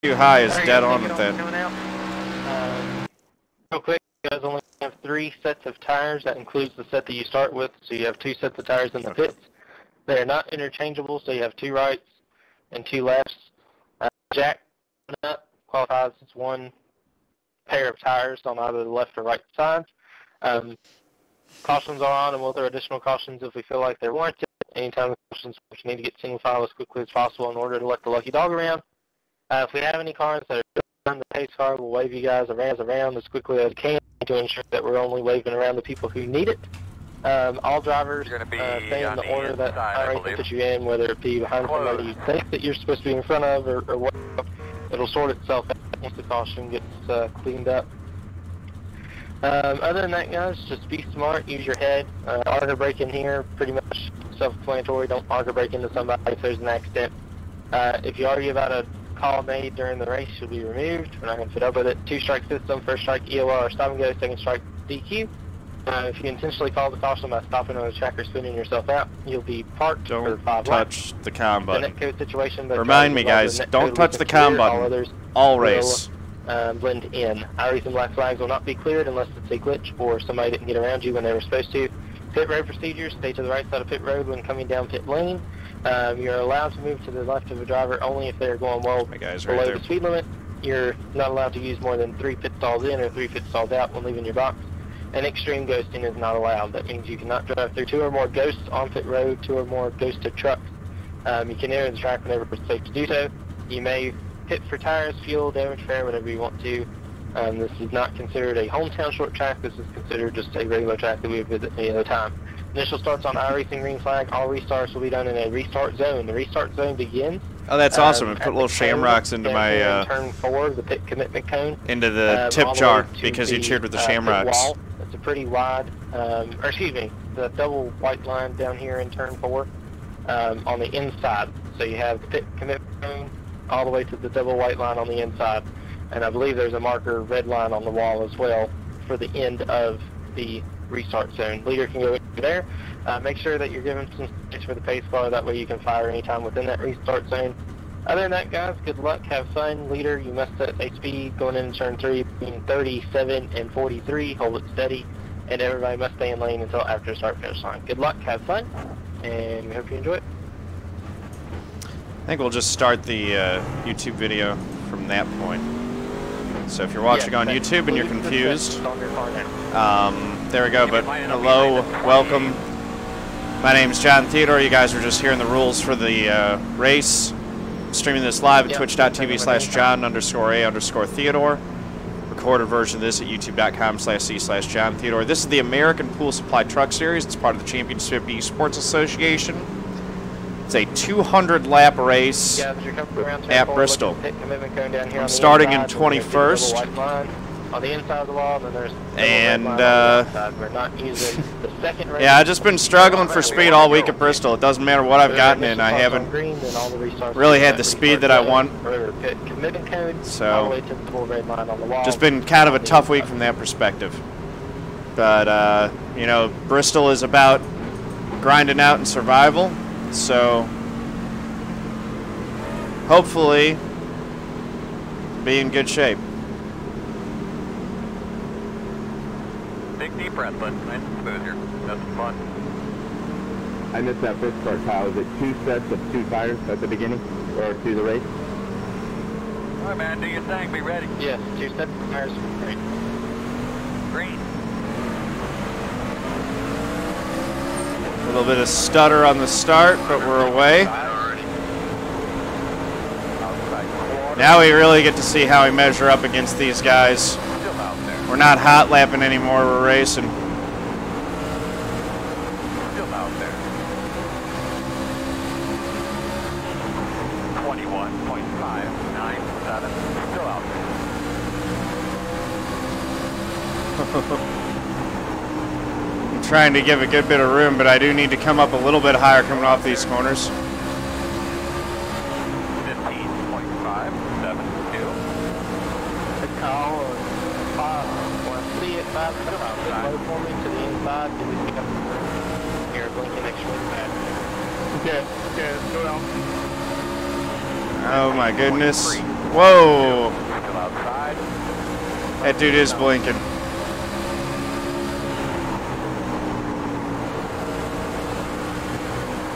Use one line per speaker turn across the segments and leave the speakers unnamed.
Too high is dead on with that.
Real quick, you guys only have 3 sets of tires. That includes the set that you start with, so you have 2 sets of tires in the pits. They are not interchangeable, so you have 2 rights and 2 lefts. Jack qualifies as 1 pair of tires on either the left or right sides. Cautions are on, and we'll throw additional cautions if we feel like they're warranted. Anytime the cautions, we need to get single file as quickly as possible in order to let the lucky dog around. If we have any cars that are on the pace car, we'll wave you guys around as quickly as we can to ensure that we're only waving around the people who need it. All drivers stay in the order that iRacing puts you in, whether it be behind somebody you think that you're supposed to be in front of or what. It'll sort itself out once the caution gets cleaned up. Other than that, guys, just be smart, use your head. Argue brake in here, pretty much self-explanatory. Don't argue brake into somebody if there's an accident. If you argue about a call made during the race, you'll be removed. We're not going to fit up with it. 2-strike system, first strike EOR or stop and go, second strike DQ. If you intentionally call the caution by stopping on the track or spinning yourself out, you'll be parked for 5 laps.
Touch the com button.
The netcode situation,
remind me, guys, don't touch the com button. All race.
Blend in. iRacing black flags will not be cleared unless it's a glitch or somebody didn't get around you when they were supposed to. Pit road procedures, stay to the right side of pit road when coming down pit lane. You're allowed to move to the left of a driver only if they're going well below the speed limit. You're not allowed to use more than 3 pit stalls in or 3 pit stalls out when leaving your box. And extreme ghosting is not allowed. That means you cannot drive through 2 or more ghosts on pit road, 2 or more ghosted trucks. You can enter the track whenever it's safe to do so. You may pit for tires, fuel, damage repair, whatever you want to. This is not considered a hometown short track. This is considered just a regular track that we would visit any other time. Initial starts on iRacing green flag. All restarts will be done in a restart zone. The restart zone begins.
Oh, that's awesome! I put little shamrocks into my
turn 4, the pit commitment cone.
Into the tip jar because you cheered with the shamrocks.
It's a pretty wide, the double white line down here in turn 4 on the inside. So you have the pit commitment cone all the way to the double white line on the inside, and I believe there's a marker red line on the wall as well for the end of the restart zone. Leader can go in there. Make sure that you're giving some space for the pace car, that way you can fire anytime within that restart zone. Other than that, guys, good luck, have fun. Leader, you must set a speed going into turn 3 between 37 and 43, hold it steady, and everybody must stay in lane until after start finish line. Good luck, have fun, and we hope you enjoy it.
I think we'll just start the YouTube video from that point. So if you're watching on YouTube and you're confused, there we go, but hello, welcome. My name is John Theodore. You guys are just hearing the rules for the race. I'm streaming this live at twitch.tv/John_A_Theodore. Recorded version of this at youtube.com/C/John Theodore. This is the American Pool Supply Truck Series. It's part of the Championship eSports Association. It's a 200-lap race at Bristol. I'm starting in 21st.
On the inside of the wall, and there's we're not using the second race.
Yeah, I've just been struggling for speed all week at Bristol. It doesn't matter what I've gotten in. I haven't really had the speed that I want. So, just been kind of a tough week from that perspective. But, you know, Bristol is about grinding out and survival. So, hopefully, be in good shape.
Big deep breath, but nice and smooth here. Nothing fun.
I missed that first part, Kyle. Is it 2 sets of 2 tires at the beginning, or to the race?
All right, man, do your thing. Be ready.
Yes, 2 sets of tires. Green.
Green.
A little bit of stutter on the start, but we're away. Now we really get to see how we measure up against these guys. We're not hot lapping anymore, we're racing.
Still out there. 21.597. Still out there.
I'm trying to give a good bit of room, but I do need to come up a little bit higher coming off these corners.
15.572.
Good call. Low for me to the inside. Did we pick up the room? Here, blinking extra back.
Okay, go down.
Oh my goodness. Whoa.
Still outside.
That dude is blinking.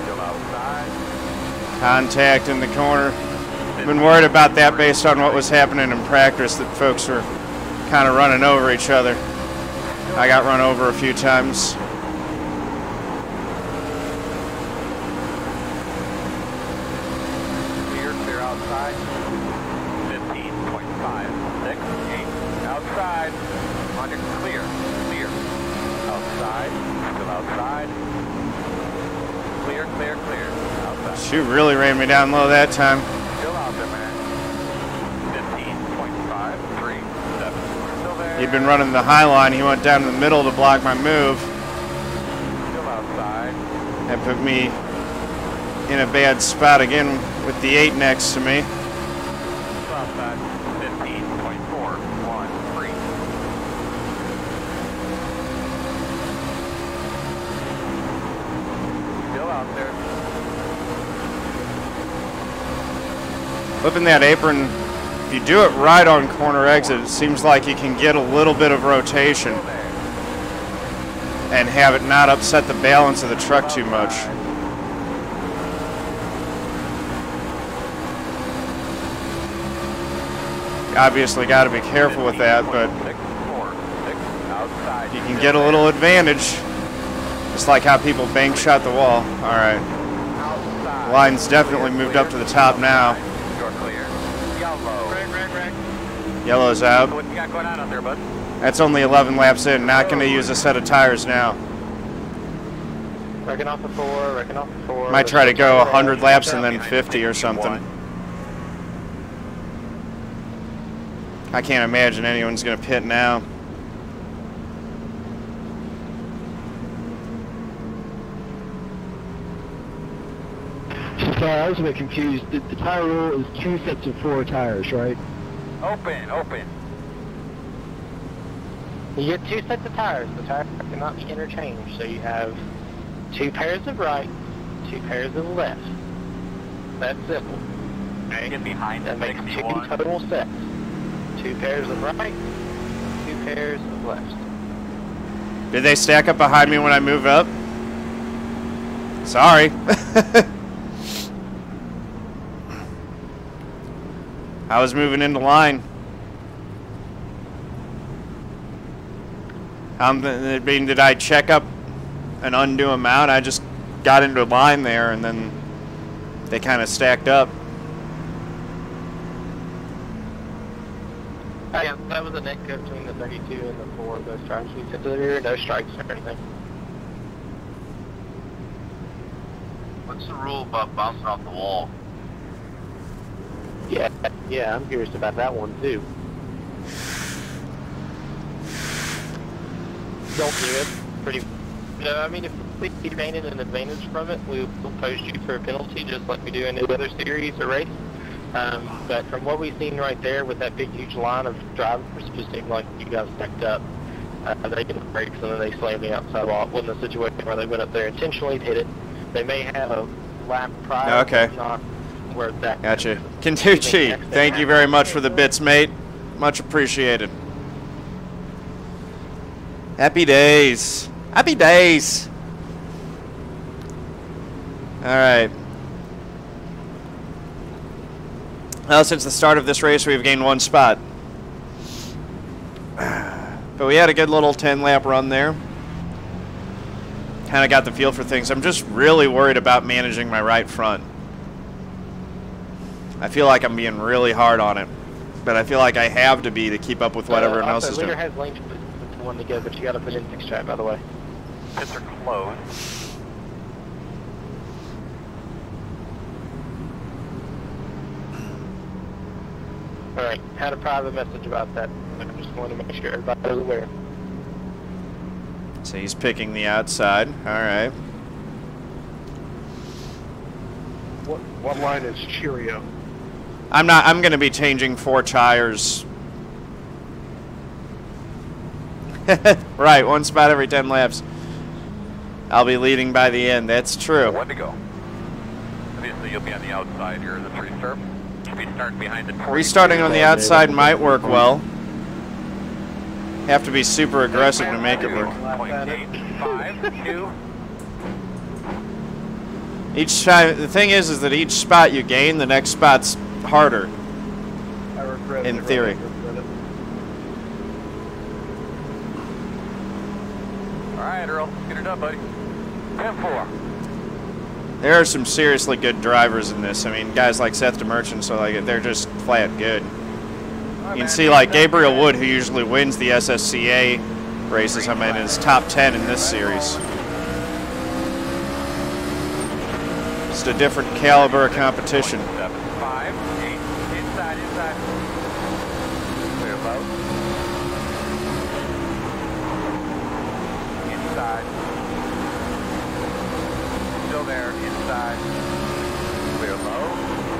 Still outside.
Contact in the corner. I've been worried about that based on what was happening in practice, that folks were kind of running over each other. I got run over a few times.
Clear outside. 15.568. Outside. On your clear. Clear. Outside. Still outside. Clear. Outside.
Shoot, really ran me down low that time.
Still out there, man. 15.537. Still there.
He'd been running the high line. He went down in the middle to block my move.
Still outside.
That put me in a bad spot again with the 8 next to me.
Still outside. 15.413. Still out there.
Flipping that apron, if you do it right on corner exit, it seems like you can get a little bit of rotation and have it not upset the balance of the truck too much. Obviously got to be careful with that, but you can get a little advantage. Just like how people bank shot the wall. All right. Line's definitely moved up to the top now.
You're clear. Yellow. Red.
Yellow's out.
What you got going on out there, bud?
That's only 11 laps in. Not going to use a set of tires now.
Wrecking off the 4, wrecking off the 4.
Might try to go 100 laps and then 50 or something. I can't imagine anyone's going to pit now.
Sorry, I was a bit confused. The tire rule is 2 sets of 4 tires, right?
Open.
You get 2 sets of tires. The tires cannot be interchanged, so you have 2 pairs of right, 2 pairs of left. That's simple. Okay?
Get behind
That
the
makes 2
61.
total sets. 2 pairs of right, 2 pairs of left.
Did they stack up behind me when I move up? Sorry. I was moving into line. I mean, did I check up an undue amount? I just got into line there, and then they kind of stacked up.
Yeah, that was a net cut between the 32 and the 4 of those strikes. We said there were no strikes or anything.
What's the rule about bouncing off the wall?
Yeah, I'm curious about that one too. Don't do it. Pretty. I mean, if we gained an advantage from it, we will post you for a penalty, just like we do in the other series or race. But from what we've seen right there, with that big, huge line of drivers, it just seemed like you guys stacked up. They did the brakes and then they slammed the outside wall. It wasn't a situation where they went up there intentionally to hit it. They may have a lap prior.
Okay.
Not where that.
Gotcha. Kentucci, thank you very much for the bits, mate. Much appreciated. Happy days. Happy days. All right. Well, since the start of this race, we've gained 1 spot. But we had a good little 10-lap run there. Kind of got the feel for things. I'm just really worried about managing my right front. I feel like I'm being really hard on it, but I feel like I have to be to keep up with what everyone else is doing.
Leader has lane to 1 to go, but you got to put in 6 track, by the way.
Pits are closed.
All right, had a private message about that. I just wanted to make sure everybody was aware.
So he's picking the outside. All right.
What line is Cheerio?
I'm going to be changing 4 tires. Right, 1 spot every 10 laps. I'll be leading by the end. That's true.
1 to go. Obviously, you'll be on the outside here of the 3 turf. should be starting behind the 42.
Restarting on the outside might work well. Have to be super aggressive to make it work.
0.852.
Each time, the thing is that each spot you gain, the next spot's harder. In theory.
All right, Earl, get her done, buddy. 10-4.
There are some seriously good drivers in this. I mean, guys like Seth DeMerchant, so like they're just flat good. You can see like Gabriel Wood, who usually wins the SSCA races, I mean, is top 10 in this series. Just a different caliber of competition.
5, 8, inside. Clear low. Inside. Still there, inside. Clear low.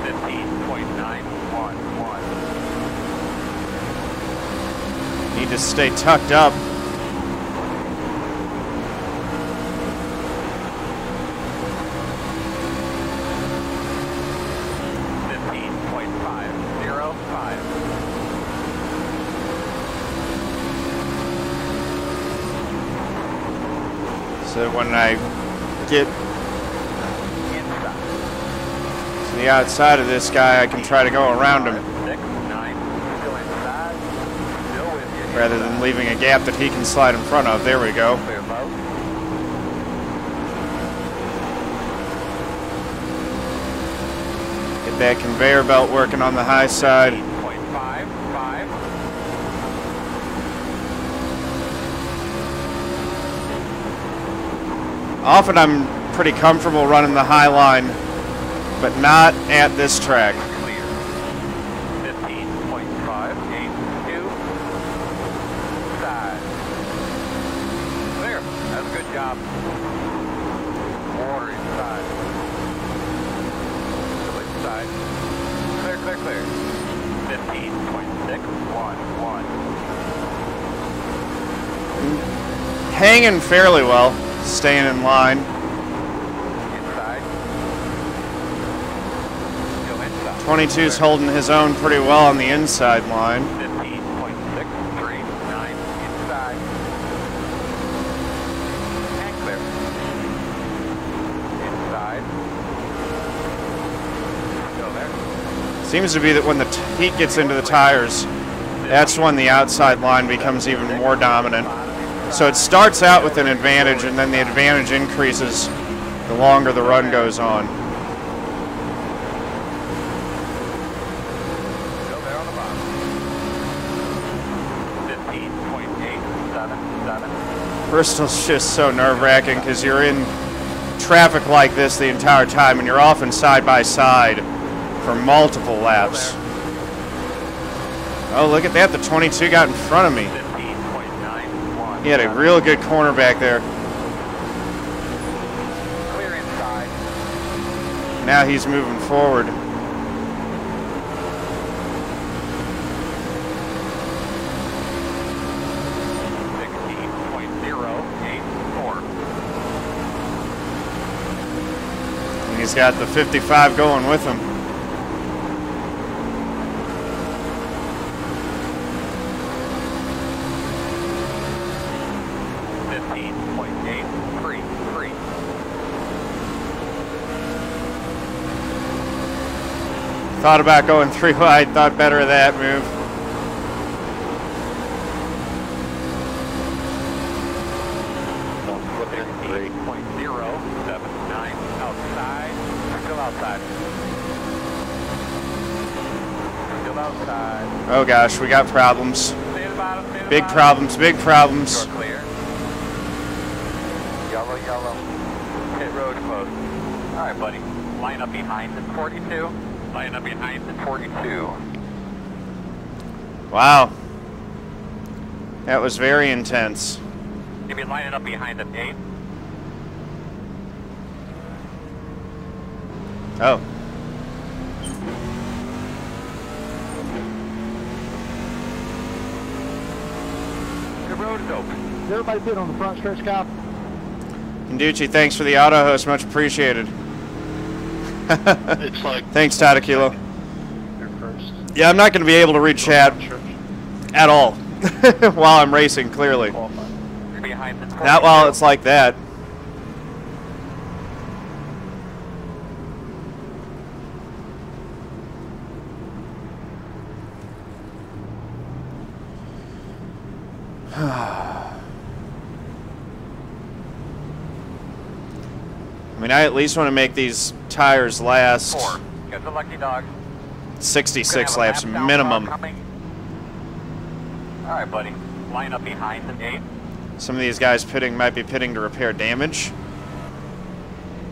15.911.
Need to stay tucked up. So when I get to the outside of this guy, I can try to go around him rather than leaving a gap that he can slide in front of. There we go. Get that conveyor belt working on the high side. Often I'm pretty comfortable running the high line, but not at this track.
15.582. Side. Clear. That's a good job. Water inside. Still inside. Clear. 15.611.
Hanging fairly well. Staying in line.
Inside. Still inside.
22's holding his own pretty well on the inside line.
15.639 inside. And clear. Inside. Still there.
Seems to be that when the heat gets into the tires, that's when the outside line becomes even more dominant. So it starts out with an advantage, and then the advantage increases the longer the run goes on.
Still there on the bottom. 15.877.
Bristol's just so nerve-wracking because you're in traffic like this the entire time, and you're often side by side for multiple laps. Oh, look at that. The 22 got in front of me. He had a real good corner back there.
Clear inside.
Now he's moving forward. And he's got the 55 going with him. Thought about going 3 wide, thought better of that move.
Outside. Still outside. Still outside.
Oh gosh, we got problems. Big problems, big problems.
You're clear. Yellow. Pit road closed. All right, buddy. Line up behind the 42. Line up behind the 42.
Wow. That was very intense.
You'll be lining up behind the 8.
Oh.
The road is open.
Is everybody fit on the front stretch, Kyle?
Conducci, thanks for the auto host, much appreciated.
It's like
Thanks, Tadakilo.
you're
Yeah, I'm not going to be able to read chat at all while I'm racing, clearly. Not while it's like that. I mean, I at least want to make these tires last 66 laps minimum.
Alright, buddy. Line up behind the gate.
Some of these guys might be pitting to repair damage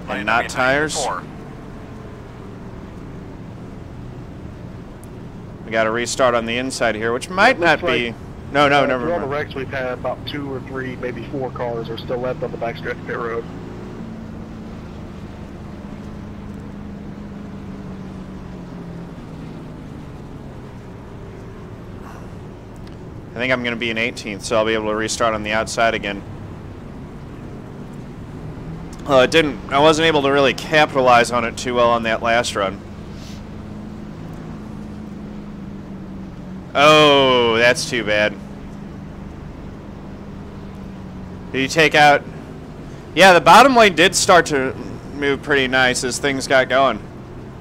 and not tires. We got to restart on the inside here, which might not be... No, never mind.
On the wrecks, we've had about 2 or 3, maybe 4 cars are still left on the backstretch pit road.
I think I'm going to be in 18th, so I'll be able to restart on the outside again. I wasn't able to really capitalize on it too well on that last run. Oh, that's too bad. Did you take out... Yeah, the bottom lane did start to move pretty nice as things got going.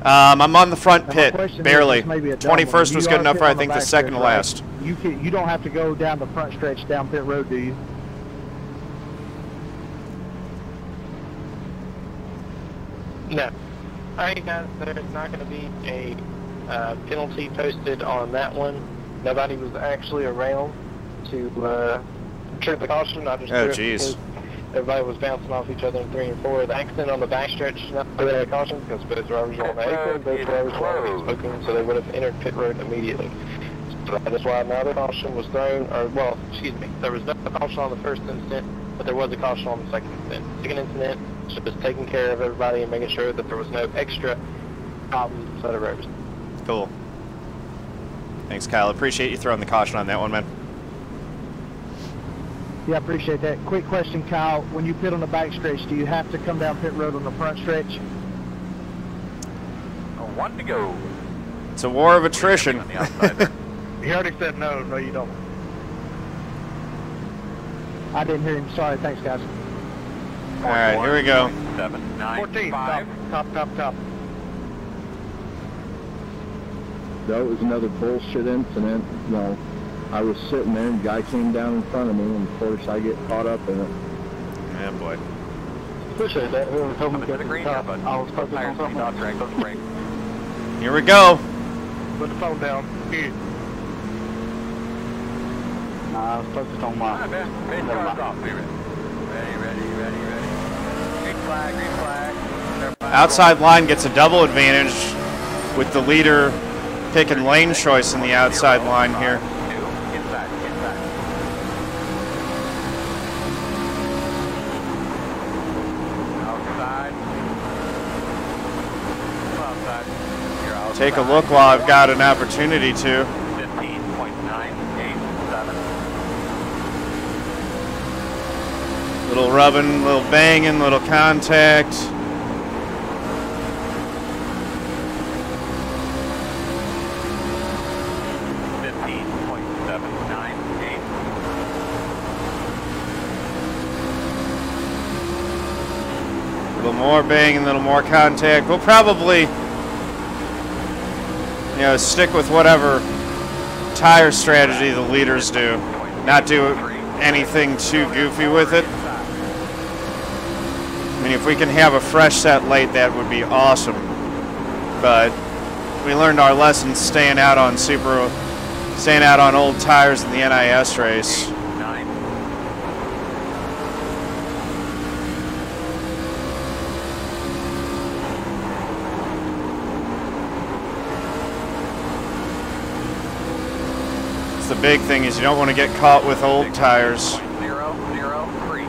I'm on the front pit, barely. 21st was good enough for, I think, the second to last.
You don't have to go down the front stretch down pit road, do you?
No. Alright guys, there's not going to be a penalty posted on that one. Nobody was actually around to trip the caution. I just
jeez.
Everybody was bouncing off each other in 3 and 4. The accident on the backstretch is not a caution because both drivers were on the apron, both drivers were on the smoking, so they would have entered pit road immediately. So that's why another caution was thrown, or well, excuse me, there was no caution on the first incident, but there was a caution on the second incident. Second incident was just taking care of everybody and making sure that there was no extra problems for the roads.
Cool. Thanks, Kyle. Appreciate you throwing the caution on that one, man.
Yeah, I appreciate that. Quick question, Kyle. When you pit on the back stretch, do you have to come down pit road on the front stretch?
1 to go.
It's a war of attrition.
He already said no. No, you don't.
I didn't hear him. Sorry. Thanks, guys.
All right, here we go.
7, 9,
14,
5.
top.
That was another bullshit incident. You know, I was sitting there and the guy came down in front of me, and of course I get caught up in it.
Yeah, boy.
Appreciate that. Whoever told me to
Coming to
get
the
the
green,
top,
but
I was focused on something else.
brake.
Here we go.
Put the phone down. Here.
Nah, I was focused on
Alright,
mine.
man. Base car's off. Be ready. Ready. Green flag.
Outside line gets a double advantage with the leader picking lane choice in the outside line here.
2, inside. Outside. You're outside.
Take a look while I've got an opportunity to.
15.987.
Little rubbing, little banging, little contact. A little more bang and a little more contact. We'll probably, stick with whatever tire strategy the leaders do. Not do anything too goofy with it. I mean, if we can have a fresh set late, that would be awesome. But we learned our lesson staying out on old tires in the NIS race. The big thing is you don't want to get caught with old tires.
0.003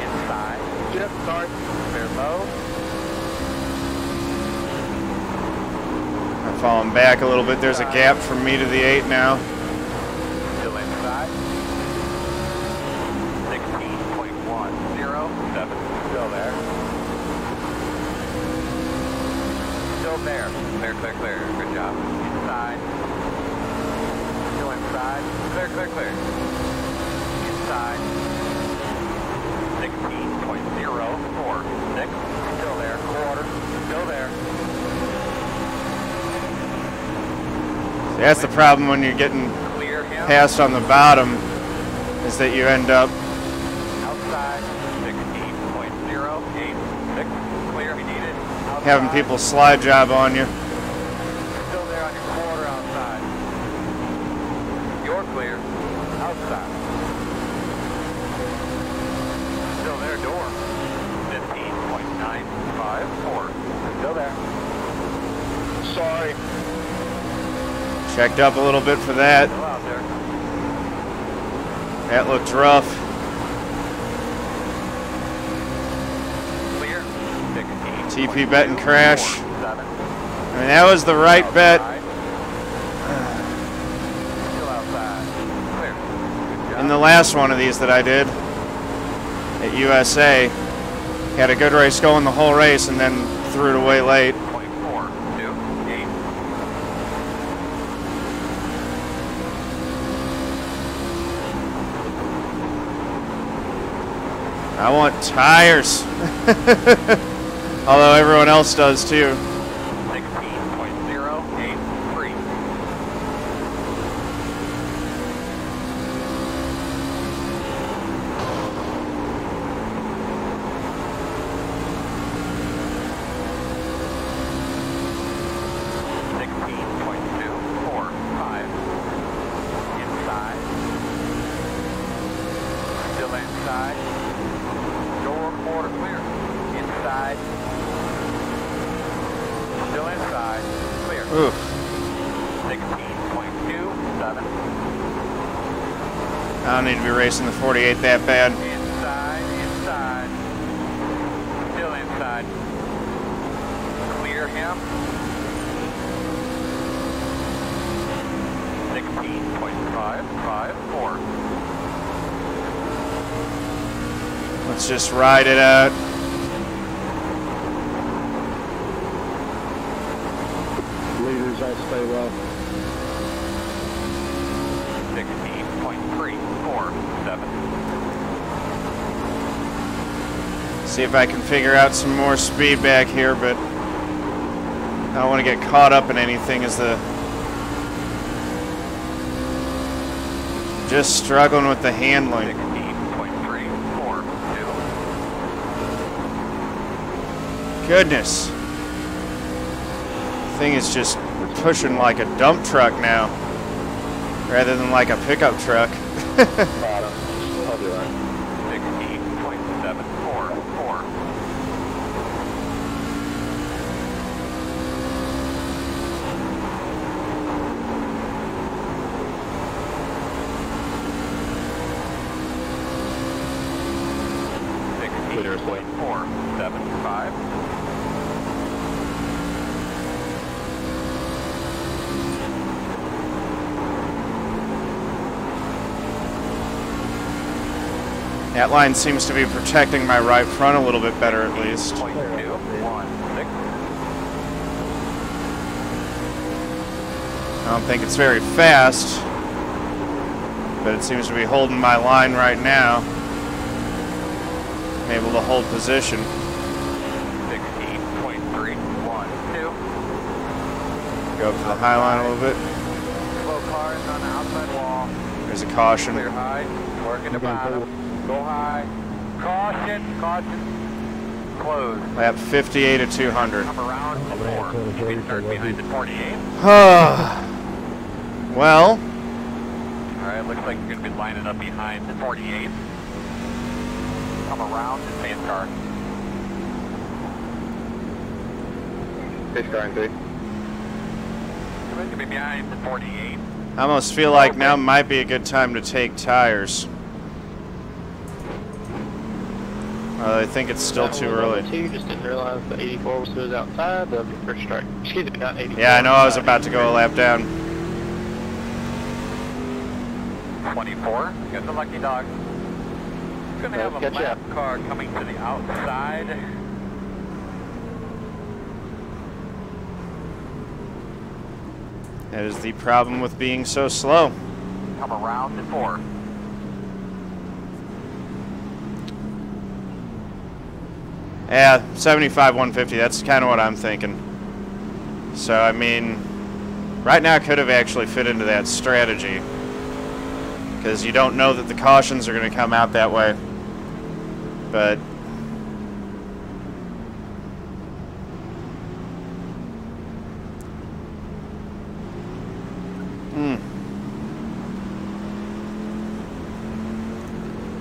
inside.
Yep, sorry.
Clear low.
I'm falling back a little bit. There's a gap from me to the 8 now.
Still inside. 16.107. Still there. Still there. Clear. Good job. Inside. Clear, clear. Inside. 16.046. Still there. Quarter. Still there.
That's the problem when you're getting
Clear him.
passed on the bottom, is that you end up
Outside. 16.086. Clear. We need it. Outside.
having people slide job on you.
Still there on your quarter outside. You're clear. Outside. Still there, door. 15.954. Still there.
Sorry.
Checked up a little bit for that.
Still out there.
That looked rough.
Clear. 16.
TP bet and crash.
7.
I mean, that was the right bet.
Still outside. Clear. Good job.
In the last one of these that I did at USA, had a good race going the whole race and then threw it away late.
0.428.
I want tires. Although everyone else does too.
16.083. Inside. Still inside. Door quarter clear. Inside. Still inside. Clear.
Oof.
16.27.
I don't need to be racing the 48 that bad.
Inside. Inside. Still inside. Clear him. 16.554.
Let's just ride it out.
Leaders, I'll stay well.
16.347.
See if I can figure out some more speed back here, but I don't want to get caught up in anything as the... Just struggling with the handling.
16.342.
Goodness. Thing is just pushing like a dump truck now, rather than like a pickup truck.
I'll be right.
16.744.
Clear.
475.
That line seems to be protecting my right front a little bit better at least.
0.216.
I don't think it's very fast, but it seems to be holding my line right now. I'm able to hold position.
16.312.
Go up to the high line a little bit.
Slow cars on the outside wall.
There's a caution.
Clear high. Working the bottom. Go high. Caution. Caution. Close.
Lap 58 at 200.
Come around to 4. You can start behind the 48.
Well,
Alright, looks like you're going to be lining up behind the 48. Come around to pace car.
Pace car in 3.
You're going to be behind the 48.
I almost feel like now might be a good time to take tires. I think it's still too early.
Just didn't realize the 84 was goes outside. The first strike. Excuse me, not 84.
Yeah, I know I was about to go a lap down.
24. You got the lucky dog. It's going to have a
Catch
lap
up.
car coming to the outside.
That is the problem with being so slow.
Come around in 4.
Yeah, 75, 150, that's kind of what I'm thinking. So, I mean, right now could have actually fit into that strategy. Because you don't know that the cautions are going to come out that way. But...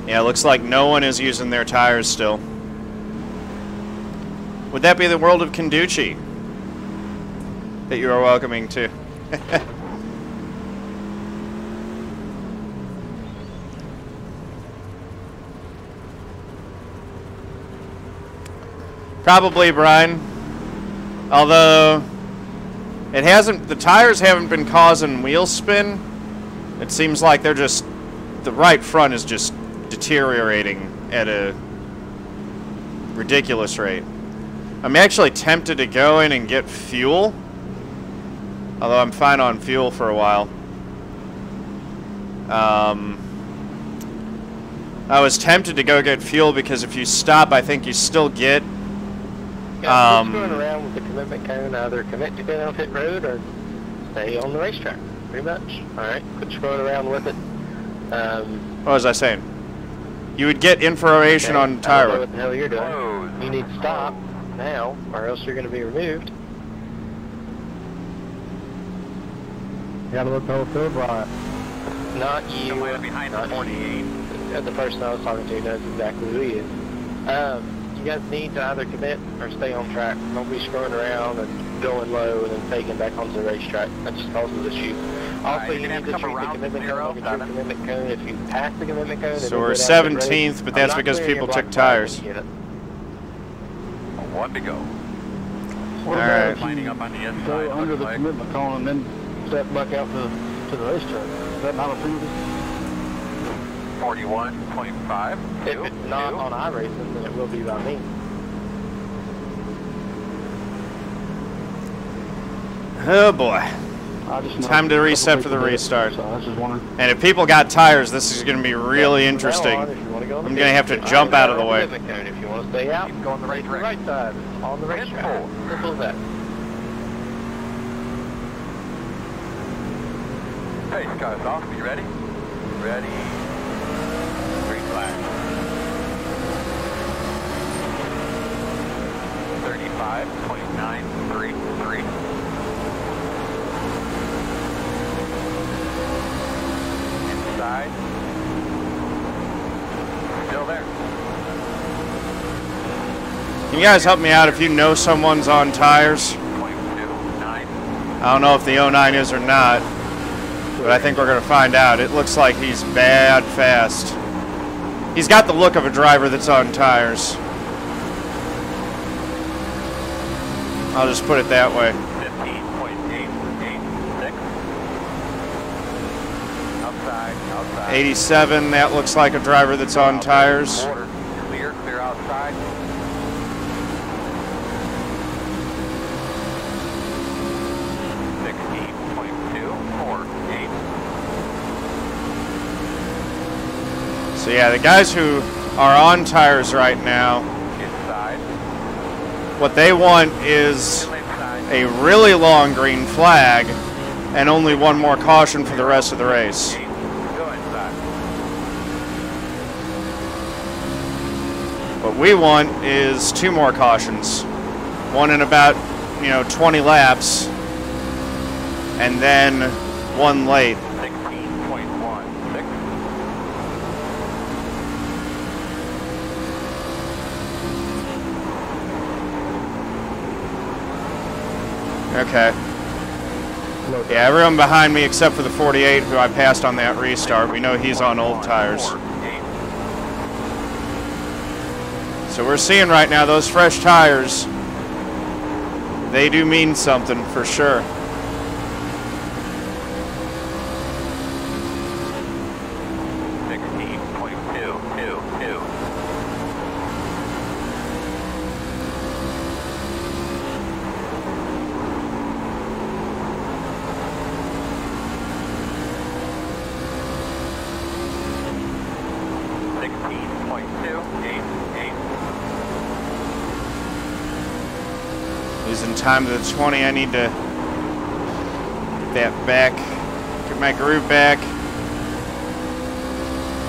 yeah, looks like no one is using their tires still. Would that be the world of Kenduchi that you are welcoming to? Probably, Brian. Although it hasn't, the tires haven't been causing wheel spin. It seems like they're just, the right front is just deteriorating at a ridiculous rate. I'm actually tempted to go in and get fuel, although I'm fine on fuel for a while. I was tempted to go get fuel because if you stop, I think you still get.
Going around with the commitment cone, either commit to go down pit road or stay on the racetrack. Pretty much. All right, quit screwing around with it.
What was I saying? You would get information on tire.
I don't know what the hell you're doing. You need to stop now, or else you're going to be removed.
You gotta look the whole field right.
Not you.
Somewhere behind the 48.
The person I was talking to knows exactly who he is. You guys need to either commit or stay on track. Don't be screwing around and going low and then taking back onto the racetrack. That just causes issues. Also, you need to treat the commitment cone like a true commitment cone. If you pass the commitment cone...
So we're 17th, but that's because people took tires.
1 to go.
What
Alright.
about
Lining up on the inside.
go under
looks
the
like.
commitment cone and then step back out to the racetrack? Is that not a penalty?
41.5.
If it's not on iRacing, then it will be by me.
Oh boy.
I just
Time to reset for the restart.
So I was just wondering.
And if people got tires, this is going to be really interesting. I'm going to have to jump out of the way.
If you want to stay out, go on the right side, on the racetrack. Simple as that.
Hey, guys, off. You ready? Ready. Green flag. 35.933. Inside. Still there.
Can you guys help me out if you know someone's on tires?
0.29.
I don't know if the 09 is or not, but I think we're going to find out. It looks like he's bad fast. He's got the look of a driver that's on tires. I'll just put it that way.
15.886. Outside.
87, that looks like a driver that's on tires.
Quarter. Clear outside.
So yeah, the guys who are on tires right now,
Inside.
what they want is a really long green flag and only one more caution for the rest of the race.
Go inside.
What we want is 2 more cautions. One in about, 20 laps, and then 1 late.
16.16.
Okay. Yeah, everyone behind me except for the 48 who I passed on that restart. We know he's on old tires. So we're seeing right now those fresh tires, they do mean something for sure. Losing time to the 20. I need to get that back. Get my groove back.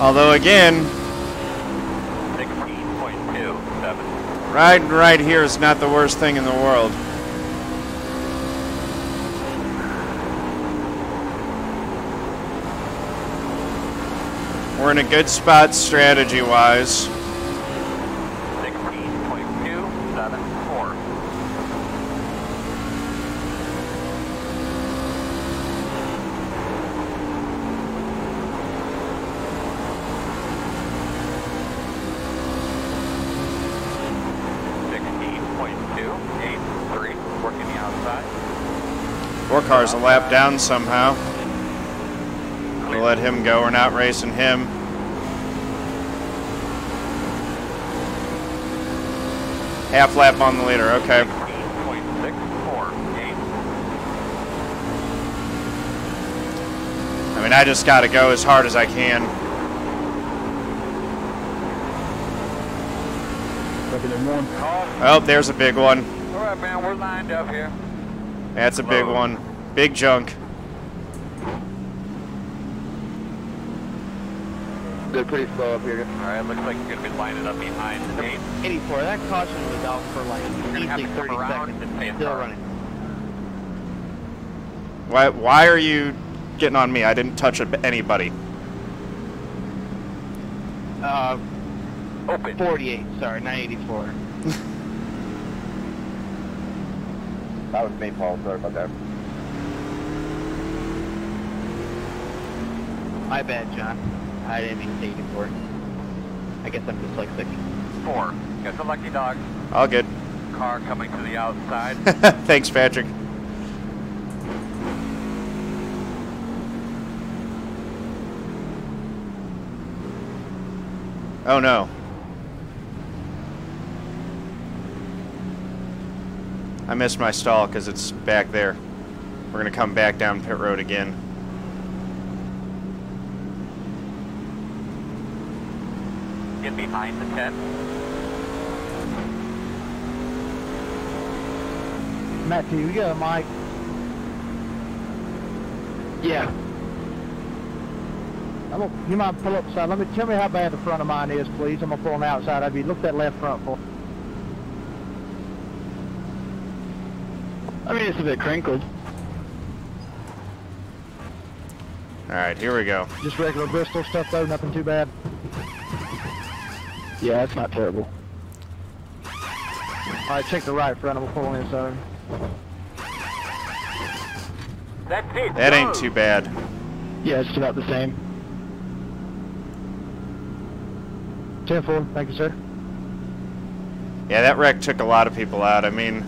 Although again,
16.27.
riding right here is not the worst thing in the world. We're in a good spot strategy-wise.
16.274. Working the outside.
4 cars a lap down somehow. We'll let him go. We're not racing him. Half lap on the leader. Okay.
16.648.
I mean, I just got to go as hard as I can. Oh, there's a big one.
All right, man, we're lined up here.
That's a big one. Big junk.
They're pretty slow up here.
All right, looks like you're going to be lining up behind the 8.
84, that caution was out for like
gonna have
easily
to come
30
around
seconds.
and pay a
Still
car.
running.
Why are you getting on me? I didn't touch anybody.
Open.
48, sorry, not 84.
That was me, Paul. Sorry about that.
My bad, John. I didn't mean to take it for it. I guess I'm dyslexic.
4. Got the lucky dog.
All good.
Car coming to the outside.
Thanks, Patrick. Oh no. I missed my stall because it's back there. We're going to come back down pit road again.
Get behind the 10.
Matt, T, you got a mic?
Yeah.
You might pull up the side. Tell me how bad the front of mine is, please. I'm gonna pull on the outside of you. Look that left front for.
I mean, it's a bit crinkled.
All right, here we go.
Just regular Bristol stuff though, nothing too bad.
Yeah, it's not terrible.
All right, check the right front. I'm gonna pull on the inside.
That's it.
That ain't too bad.
Yeah, it's about the same.
10-4, thank you, sir.
Yeah, that wreck took a lot of people out. I mean,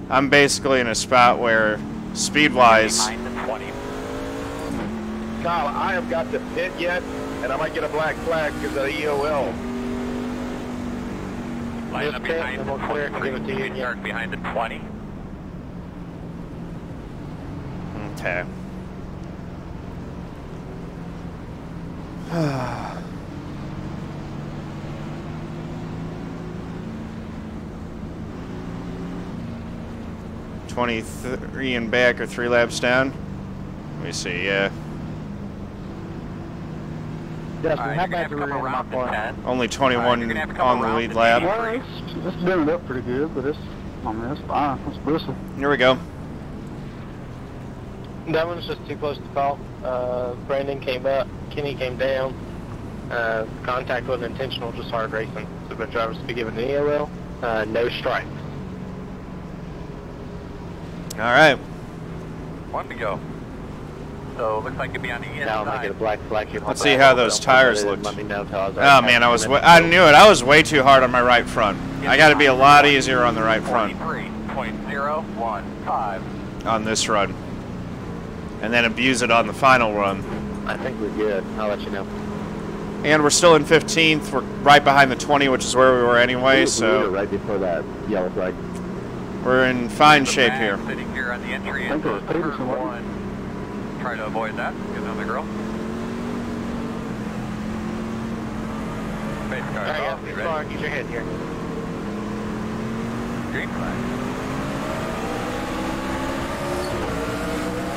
I'm basically in a spot where, speed-wise,
Behind the 20.
Kyle, I have got to pit yet, and I might get a black flag because of the EOL.
Line up
Just pit,
behind
and
the
we'll clear it and give it to you
23.
again.
Start behind the 20.
okay. $23 and back or 3 laps down. Let me see, yeah.
Dustin,
All right,
how
you're gonna have
bad
to
the
come
rear end of my
around the
car?
10.
Only
Alright,
21
you're gonna have to come
on the
around
lead
the
lap.
83.
It's been up pretty good, but it's fine. It's Bristol.
Here we go.
That one's just too close to call. Brandon came up, Kenny came down. Contact wasn't intentional, just hard racing. So the drivers to be given an EOL, no strikes.
All right.
1 to go. So looks like it'd be on the
Now I might get a
inside.
black flag here.
Let's see how those tires looked.
Let me know till I was
Oh man, I knew it. I was way too hard on my right front. I got to be a lot easier on the right front
23.015.
on this run, and then abuse it on the final run.
I think we're good. I'll let you know.
And we're still in 15th. We're right behind the 20, which is where we were anyway.
We were
So
right before that yellow flag.
we're in fine
The
shape
man
here.
Sitting here on the entry
think
into
it was Peterson,
turn
wasn't
1. Try to avoid that. Get on the girl. Face car
Alright,
off.
guys,
You
get far.
ready?
Get your head here.
Green flag.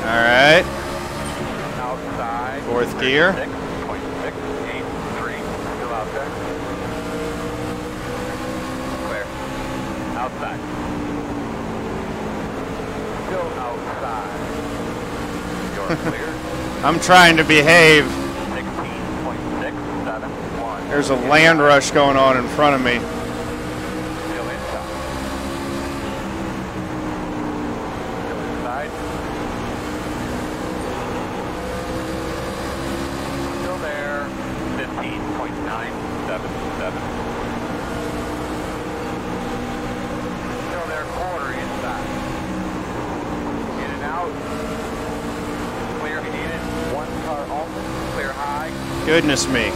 Alright.
Outside.
Fourth gear.
6.683. Still out there. Clear. Outside. Still outside. You're clear.
I'm trying to behave.
16.671.
There's a land rush going on in front of me.
Still inside. Still inside. Still there. 15.977. Still there, quarter inside. In and out. Clear if you need it. One car only. Clear high.
Goodness me.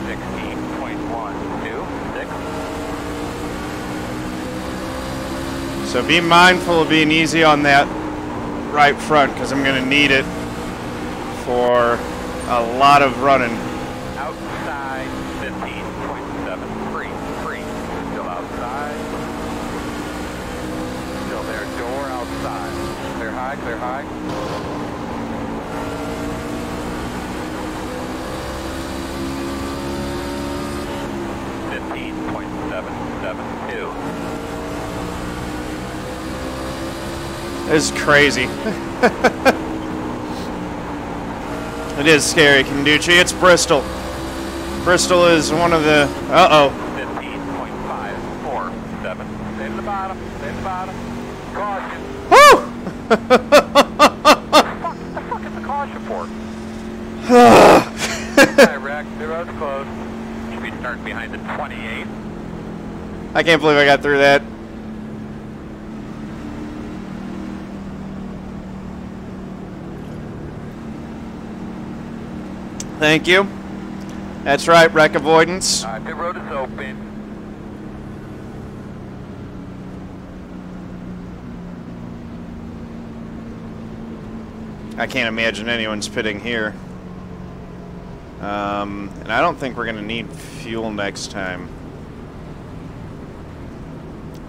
16.126.
So be mindful of being easy on that right front, because I'm going to need it for a lot of running.
Outside, 15.733. Still outside. Still there, door outside. Clear high, clear high.
This is crazy. It is scary, Canducci. It's Bristol. Bristol is one of the... Uh-oh.
15.547. Stay to the bottom. Stay to the bottom. Caution.
Woo!
What the fuck is the caution for? Direct. The road's closed. Should be starting behind the 28.
I can't believe I got through that. Thank you. That's right, wreck avoidance.
Pit road is open.
I can't imagine anyone's pitting here. And I don't think we're going to need fuel next time.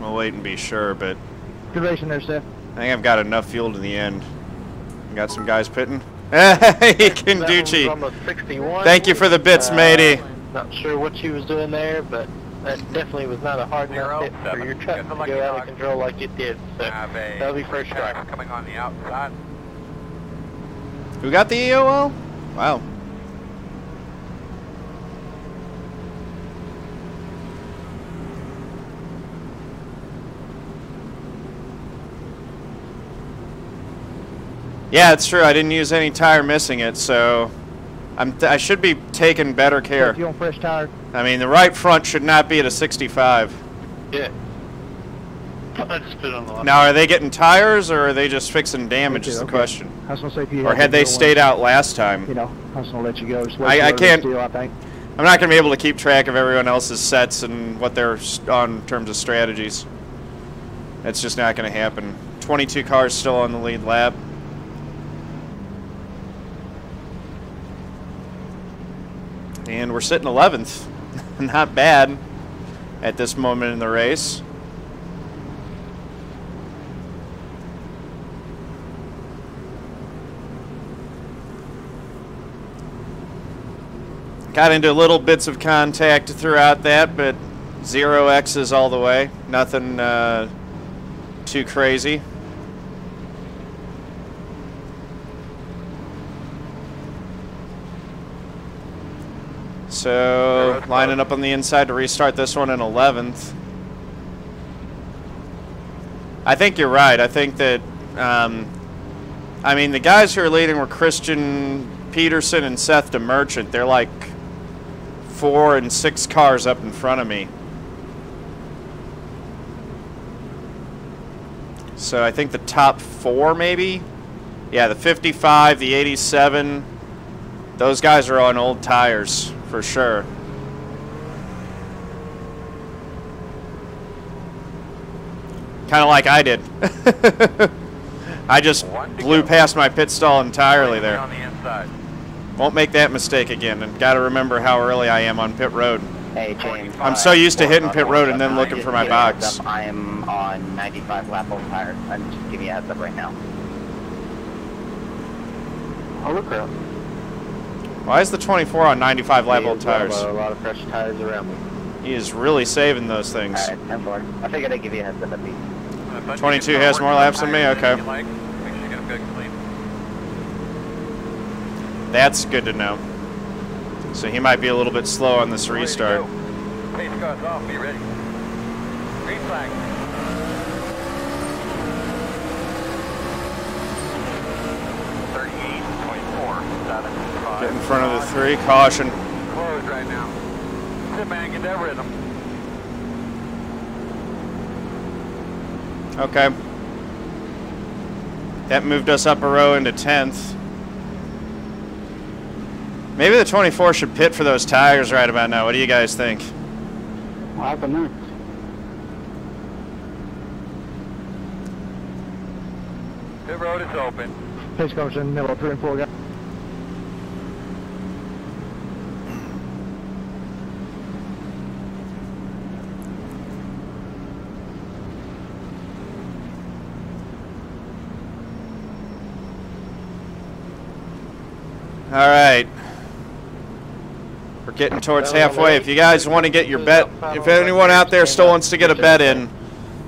We'll wait and be sure, but
Good racing there, Steph.
I think I've got enough fuel to the end. Got some guys pitting. Hey, Canducci.
Almost 61.
Thank you for the bits, matey.
Not sure what she was doing there, but that definitely was not a hard enough hit for your truck to go out of control like it did. So that'll be first try.
Coming on the outside.
Who got the EOL? Wow. Yeah, it's true. I didn't use any tire missing it, so I should be taking better care.
You on fresh tire?
I mean, the right front should not be at a 65.
Yeah. I just put it on the left.
Now, are they getting tires, or are they just fixing damage is the question.
I was going to say if you
Or had they stayed out last time?
You know, I was going to let you go. Just
I can't...
Steal, I think.
I'm not going to be able to keep track of everyone else's sets and what they're on in terms of strategies. That's just not going to happen. 22 cars still on the lead lap. And we're sitting 11th. Not bad at this moment in the race. Got into little bits of contact throughout that, but 0 X's all the way. Nothing too crazy. So, lining up on the inside to restart this one in 11th. I think you're right. I think that, I mean, the guys who are leading were Christian Peterson and Seth DeMerchant. They're like 4 and 6 cars up in front of me. So I think the top 4 maybe? Yeah, the 55, the 87, those guys are on old tires for sure. Kind of like I did. I just blew past my pit stall entirely there. Won't make that mistake again, and got to remember how early I am on pit road.
Hey, James.
I'm so used to hitting pit road and then looking for my box.
I am on 95 lap old tire. I'm just giving you a heads up right now.
I'll look around.
Why is the 24 on 95 lap old tires?
A lot of fresh tires around me.
He is really saving those things.
Alright, 10-4. I figured I'd give you a heads up at least.
22 has more laps than me? Okay. That's good to know. So he might be a little bit slow on this restart.
Pace car's off, be ready. Green flag.
Get in front of the 3, caution.
Close right now. Sit man, get that rhythm.
Okay. That moved us up a row into 10th. Maybe the 24 should pit for those tires right about now. What do you guys think?
What happened there?
Pit road is open.
Pace car's in the middle of 3 and 4, guys.
All right. We're getting towards halfway. If you guys want to get your bet, if anyone out there still wants to get a bet in,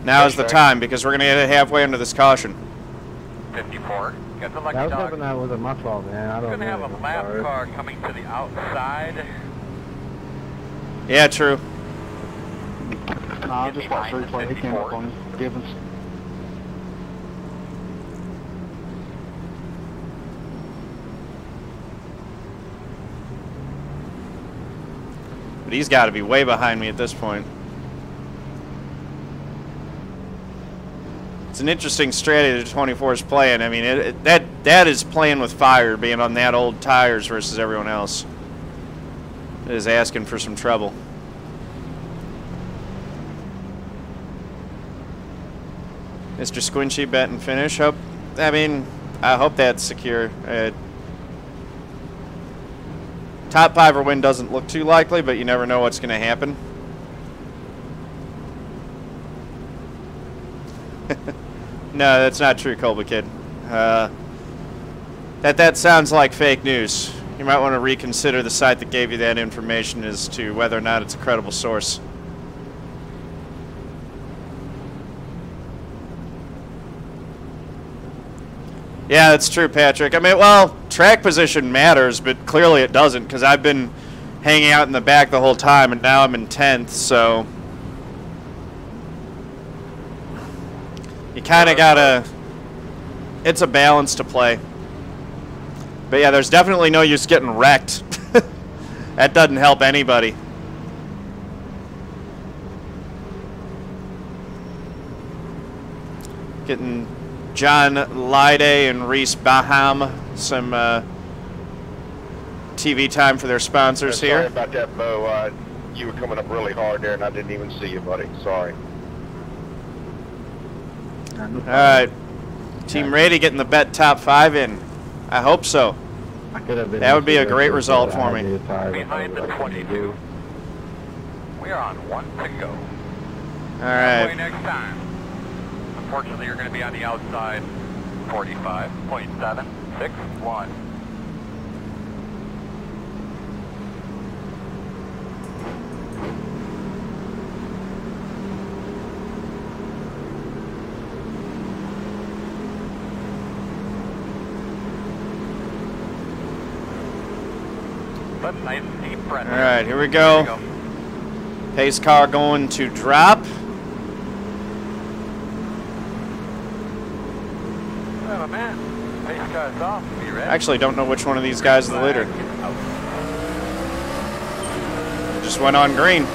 now is the time, because we're going to get it halfway under this caution.
54. Got the lucky
I was
dog.
hoping that wasn't my fault, man. I
We're
don't
going to
know.
have a lap car coming to the outside.
Yeah, true.
Nah, I just watched replay. He came up on Gibbons.
But he's got to be way behind me at this point. It's an interesting strategy the 24 is playing. I mean, that is playing with fire, being on that old tires versus everyone else. It is asking for some trouble. Mr. Squinchy, bet and finish. I hope that's secure. Top 5 or win doesn't look too likely, but you never know what's going to happen. No, that's not true, Colby Kid. That sounds like fake news. You might want to reconsider the site that gave you that information as to whether or not it's a credible source. Yeah, that's true, Patrick. I mean, well, track position matters, but clearly it doesn't, because I've been hanging out in the back the whole time, and now I'm in 10th, so you kind of got to, it's a balance to play. But yeah, there's definitely no use getting wrecked. That doesn't help anybody. Getting John Lyde and Reese Baham some TV time for their sponsors here.
Sorry about that, Bo. You were coming up really hard there, and I didn't even see you, buddy. Sorry.
All right. Team Rady getting the bet top 5 in. I hope so. That would be a great result for me.
Behind the 22. We are on 1 to go.
All right.
Next time. Unfortunately, you're going to be on the outside. 45.761. Nice deep breath.
All right, here we go. Pace car going to drop.
Oh man, pace car's off. Be ready.
I actually don't know which one of these guys is the leader. Just went on green.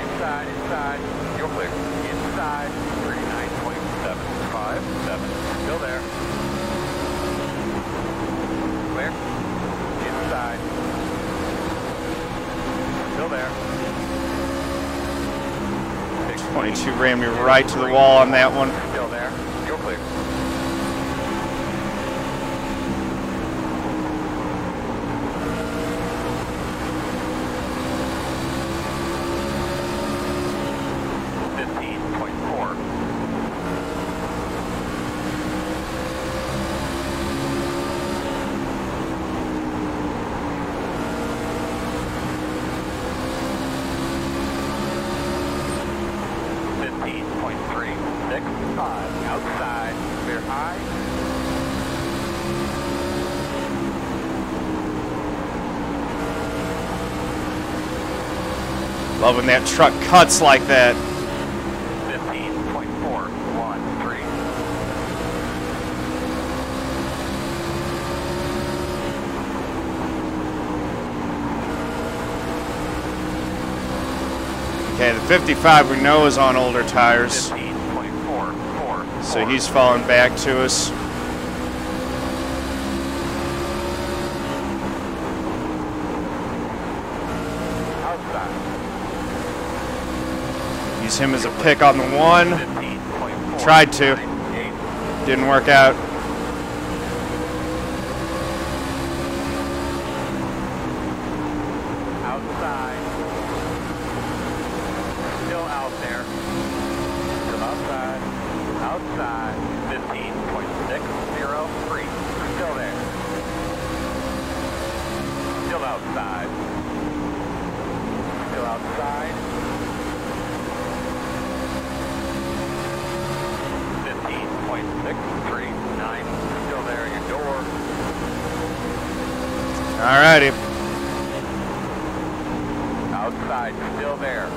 Inside, inside. You're clear. Inside. 39.757. Still there. Clear. Inside. Still there.
22 ran me right to the wall on that one.
Still there. You're clear.
Love when that truck cuts like that.
15.413.
Okay, the 55 we know is on older tires.
15.444.
So he's falling back to us.
Outside.
Use him as a pick on the 1.
15.4.
Tried to. Didn't work out.
Outside. Still out there. Still outside. Outside. 15.603. Still there. Still outside. Still outside. 15.639. Still there. Your door.
Alrighty.
Outside. Still there.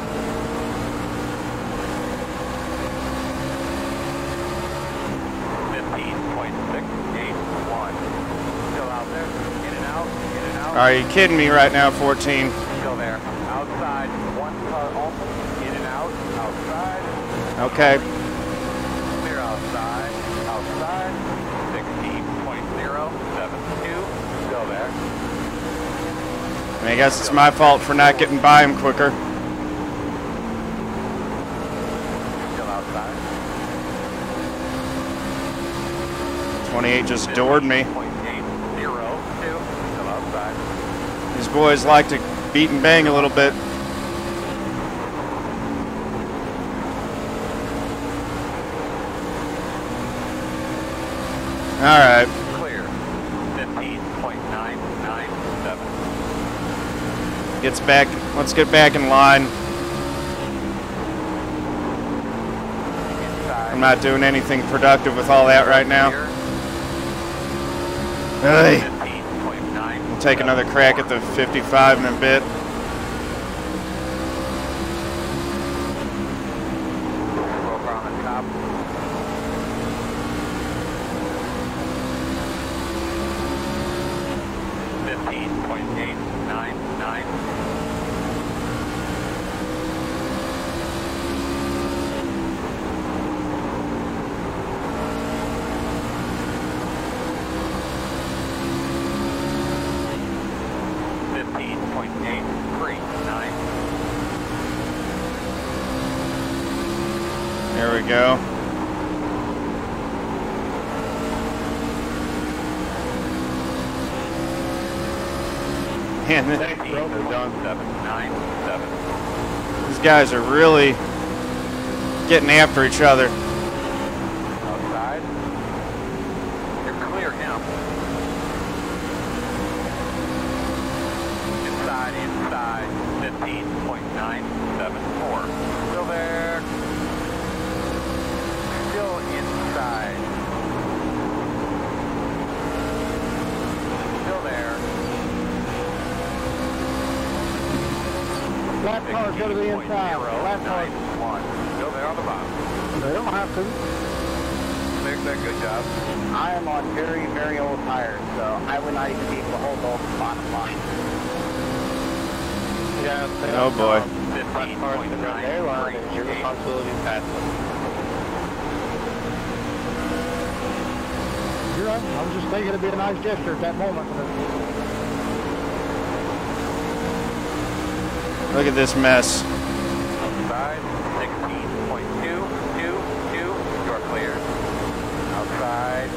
Still out there. In and out. In and out.
Are you kidding me right now, 14?
Still there. Outside. One car open. In and out. Outside.
Okay.
Clear outside. Outside. 16.072. Still there.
I guess it's my fault for not getting by him quicker.
Still outside.
28 just doored me.
15.802. Still outside.
These boys like to beat and bang a little bit. All right.
Clear. 15.997.
Gets back. Let's get back in line.
Inside.
I'm not doing anything productive with all that right now. Hey.
15.9.
We'll take another crack at the 55 in a bit.
Rover on the top. 15.899.
There we go. Man, these guys are really getting after each other.
Outside. You're clear him. Inside, inside. 15.974. Still there. Still inside. Still there.
Lap cars go to the inside. Lap cars.
16.091. Still there on the bottom.
They don't have to.
Clear, good job.
I am on very, very old tires, so I would not even be able to hold the bottom line. Yeah,
Oh boy.
front cars can run their line, and it's your responsibility to pass them.
You're right. I was just thinking it'd be a nice gesture at that moment.
Look at this mess.
Outside, 16.222. You're clear. Outside.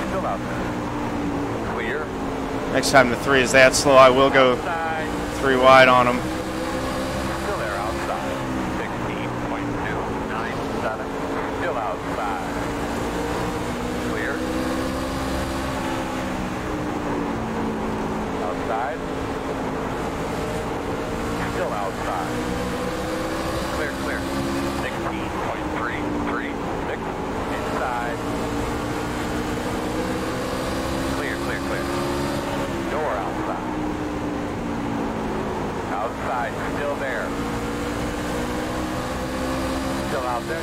Still out there. Clear.
Next time the 3 is that slow, I will go
Outside.
3 wide on them.
Still there outside. 16.297. Still outside. Clear. Outside. Still outside. Clear, clear. 16.336. Inside. Clear, clear, clear. Door outside. Outside. outside, still there. Still out there,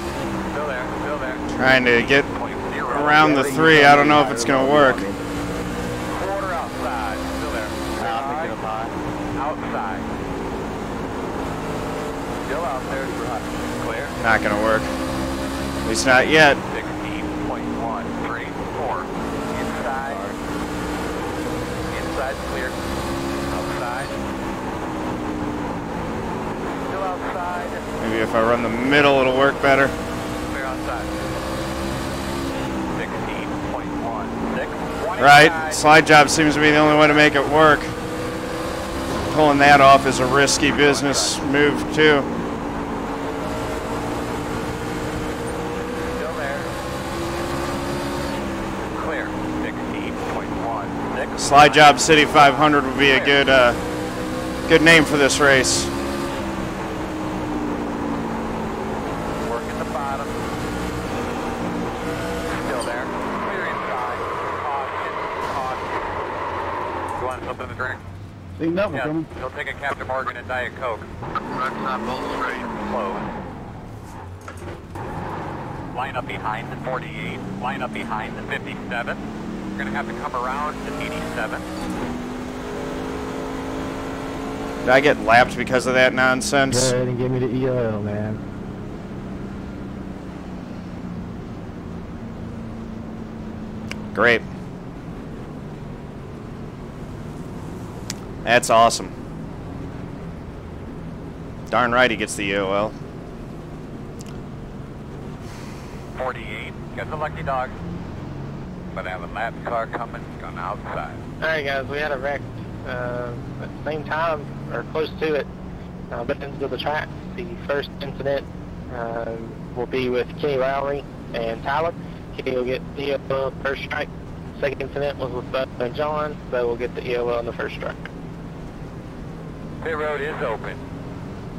still there, still there.
Trying to get around the 3. I don't know if it's going to work.
Quarter outside, still there. Outside. Still out there, clear.
Not going to work. At least not yet.
16.134. Inside. Inside clear. Outside. Still outside.
Maybe if I run the middle, it'll work better.
Clear outside. 16.16.
Right. Slide job seems to be the only way to make it work. Pulling that off is a risky business move, too.
Still there. Clear. 16.16.
Slide job City 500 would be a good, good name for this race.
Working the bottom. Still there. Clear inside. Caution. Caution. You want something to drink? Yeah, he'll take a Captain Morgan and Diet Coke.
That's not both straight.
Close. Line up behind the 48. Line up behind the 57. You're going to have to come around to 87.
Did I get lapped because of that nonsense?
Go ahead and give me the EL, man.
Great. That's awesome. Darn right he gets the EOL.
48. Got the lucky dog. But I have a lap car coming. Going outside.
Alright guys, we had a wreck at the same time, or close to it, but into the track. The first incident will be with Kenny Lowry and Tyler. Kenny will get the EOL first strike. Second incident was with Bud and John, so we'll get the EOL on the first strike.
Pit road is open.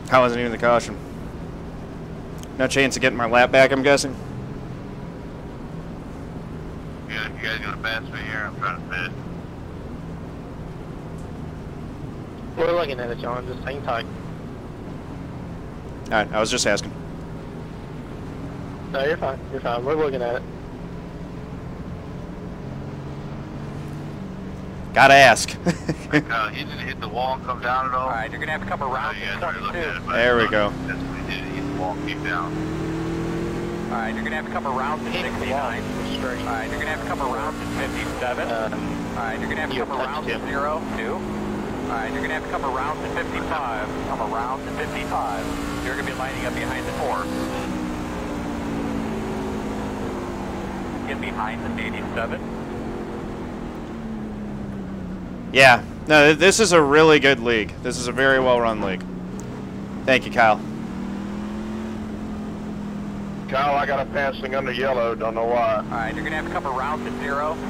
That wasn't even the caution. No chance of getting my lap back, I'm guessing.
Yeah, you guys gonna pass me here? I'm trying to fit.
We're looking at it, John. Just hang tight.
Alright, I was just asking.
No, you're fine. You're fine. We're looking at it.
Gotta ask.
He didn't hit the wall and come down at all.
Alright, you're going to have to come around to 22.
There we go.
That's what he did. He hit the wall and came down.
Alright, you're going to have to come around to 69. Alright, you're going to have to come around to 57. Alright, you're going to have to come around to 02. Alright, you're going to have to come around to 55. Come around to 55. You're going to be lining up behind the 4. Get behind the 87.
Yeah. No, this is a really good league. This is a very well-run league. Thank you, Kyle.
Kyle, I got a passing under yellow. Don't know why.
Alright, you're going to have to come around to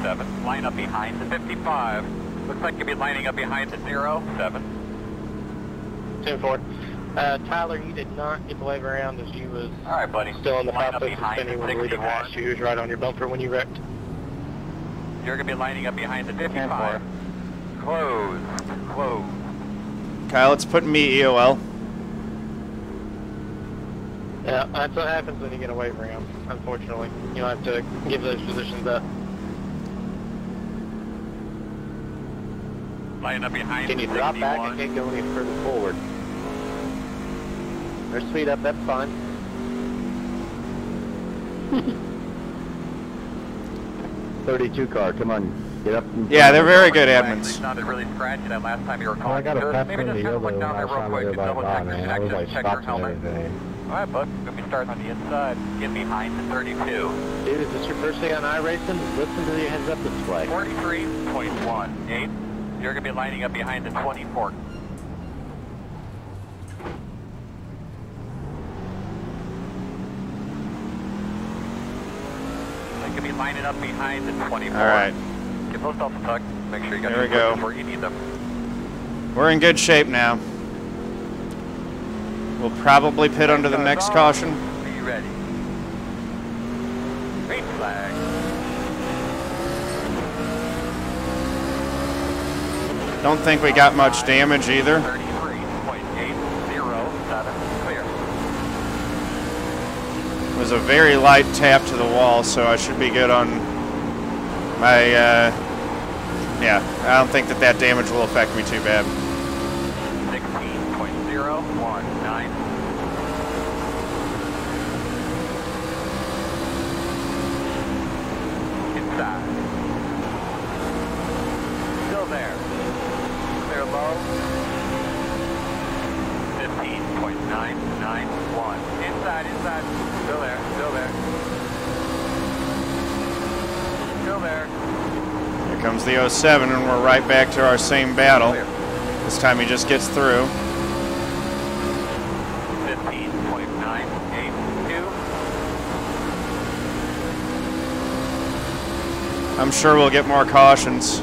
07. Line up behind the 55. Looks like you'll be lining up behind the 07.
2-4. Tyler, you did not get the wave around as you was
Alright, buddy.
still in the
Line up
process of
behind
spinning
the
when we
61.
passed you. He was right on your bumper when you wrecked.
You're going to be lining up behind the 55. Close. Close.
Kyle, it's putting me EOL.
Yeah, that's what happens when you get a wave around, unfortunately. You'll have to give those positions up.
Lining up behind
Can
the
you
61.
drop back and can't go any further forward? Or speed up, that's fine.
32 car, come on, get up.
Yeah, they're very good
Actually
admins.
sounded really scratchy that last time you were
I
calling.
got a pass
Maybe
from
just
the
kind of look
elbow
down there
last
real
time
quick and double check
man.
the
I was
connection,
like
check your
stopped and
helmet.
everything.
Alright, bud. Gonna be starting on the inside. Get behind the 32.
Dude, is this your first day on iRacing? Listen to your heads-up display.
43.18. You're gonna be lining up behind the 24. They could be lining up behind the 24.
Alright.
Get those off the tuck. Make sure you got
There
your
we go.
foot where you need them.
We're in good shape now. We'll probably pit under the next caution.
Be ready. Green flag.
Don't think we got much damage either.
33.8.
was a very light tap to the wall, so I should be good on my, yeah, I don't think that damage will affect me too bad.
16.019. Inside. Still there. Clear low. 15.991. Inside. Still there. Still there.
Here comes the 07, and we're right back to our same battle. This time he just gets through.
15.982.
I'm sure we'll get more cautions.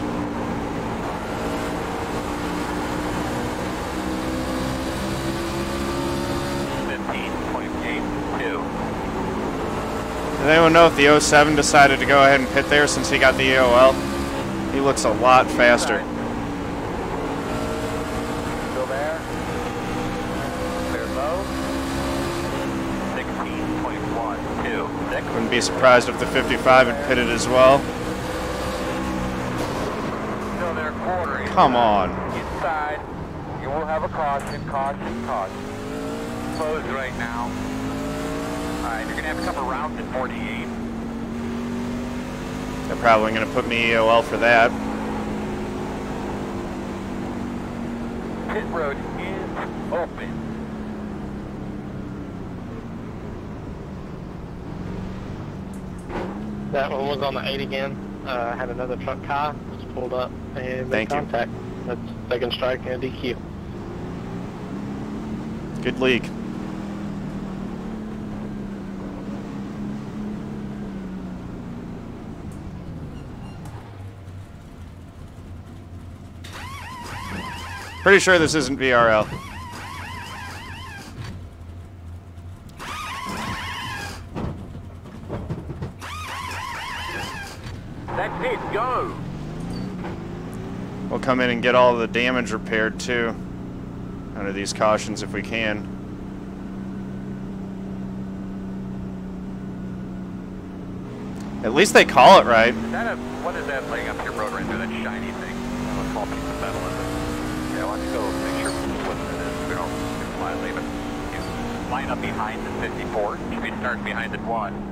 Does anyone know if the 07 decided to go ahead and pit there since he got the AOL? He looks a lot faster.
Still there. Clear low. 16.126.
Wouldn't be surprised if the 55 had pitted as well.
Still there, quartering.
Come on.
Inside. You will have a caution. Closed right now. Alright, you're going to have to come around to 48.
They're probably going to put me EOL for that.
Pit road is open.
That one was on the 8 again. Had another truck car, just pulled up and made
Thank you.
contact. That's second strike and a DQ.
Good league. Pretty sure this isn't VRL.
That's it, go!
We'll come in and get all of the damage repaired too under these cautions if we can. At least they call it right.
Is that what is that laying up your road right there, that shiny thing? A small piece of metal, is it? Yeah, why don't you go make sure what it is. We don't leave it. You line up behind the 54. You should be starting behind the 1.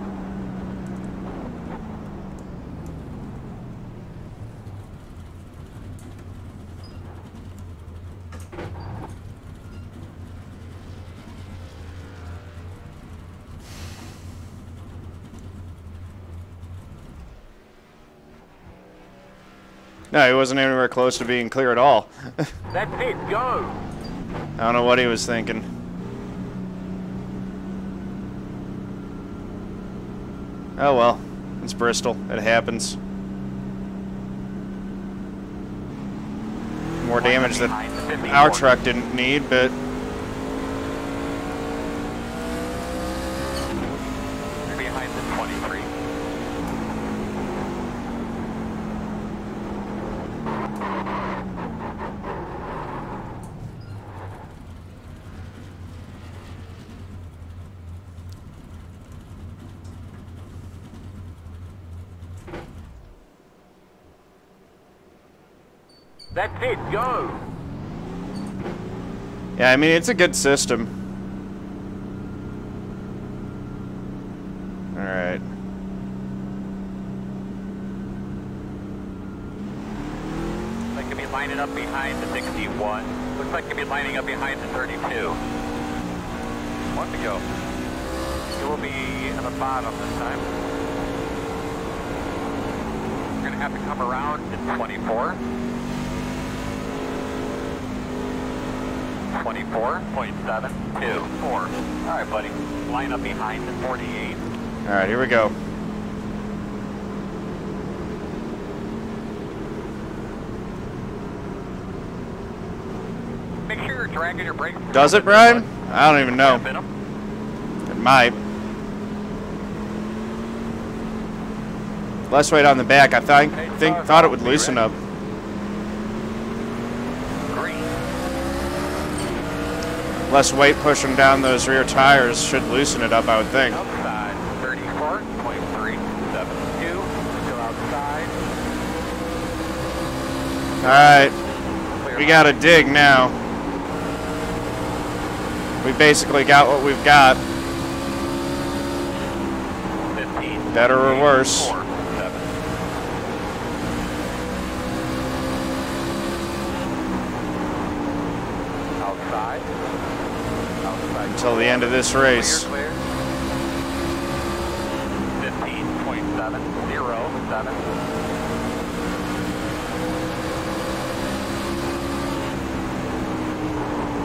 No, he wasn't anywhere close to being clear at all.
That's it, go!
I don't know what he was thinking. Oh well, it's Bristol. It happens. More damage that our truck didn't need, but
You're behind the 23. That's it, go!
yeah, I mean, it's a good system. Alright.
Like you'll be lining up behind the 61. Looks like you'll be lining up behind the 32. 1 to go. You will be at the bottom this time. You're going to have to come around to 24. 24.724. Alright, buddy. Line up behind the 48.
Alright, here we go.
Make sure you're dragging your brakes.
Does it, Brian? I don't even know. It might. Less weight on the back. I thought it would loosen up. Less weight pushing down those rear tires should loosen it up, I would think.
Outside.
Alright. We gotta dig now. We basically got what we've got.
15.
Better or worse.
4, 7. Outside. Outside.
Until the end of this race.
Clear, clear. 15.7, 0, 7.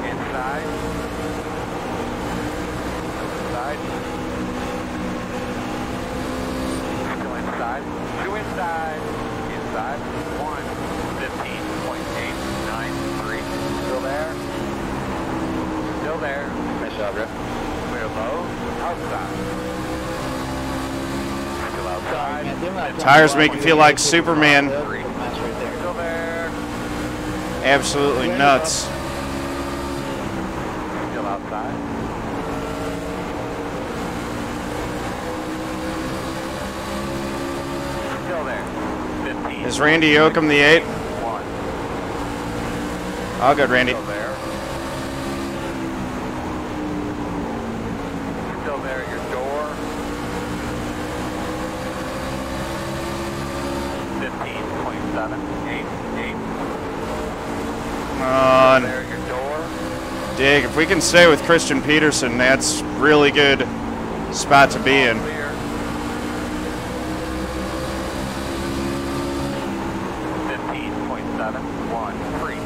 Inside. Inside. Still inside. 2 inside. Inside. 1. 15.893. Still there. Still there.
Nice job, Rick.
Clear low. Outside. Still outside.
Tires make you feel like Superman.
Still there.
Absolutely nuts.
Still outside. Still there. 15.
Is Randy Yoakum the 8?
1.
All good, Randy.
Still there. Still there at your door. 15.788.
Come on.
There at your door.
Dig. If we can stay with Christian Peterson, that's really good spot to be in.
Clear. 15.713.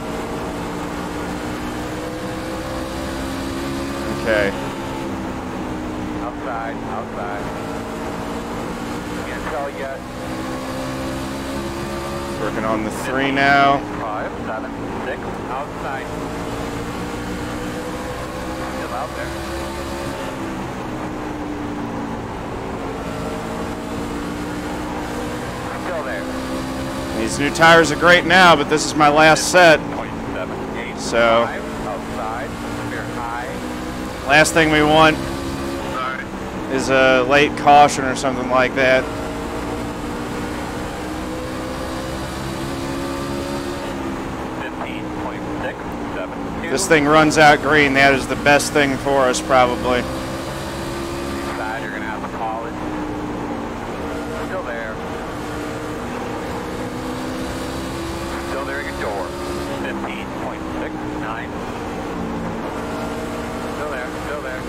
Okay.
Outside, outside. Can't tell yet.
Working on the 3 now.
5, 7, 6, outside. Still out there. Still there.
These new tires are great now, but this is my last set.
0.785.
So-
Outside. Clear high.
Last thing we want is a late caution or something like that.
15.672.
This thing runs out green. That is the best thing for us, probably.
Inside, you're going to have to call it. Still there. Still there at your door. 15.69. Still there, still there.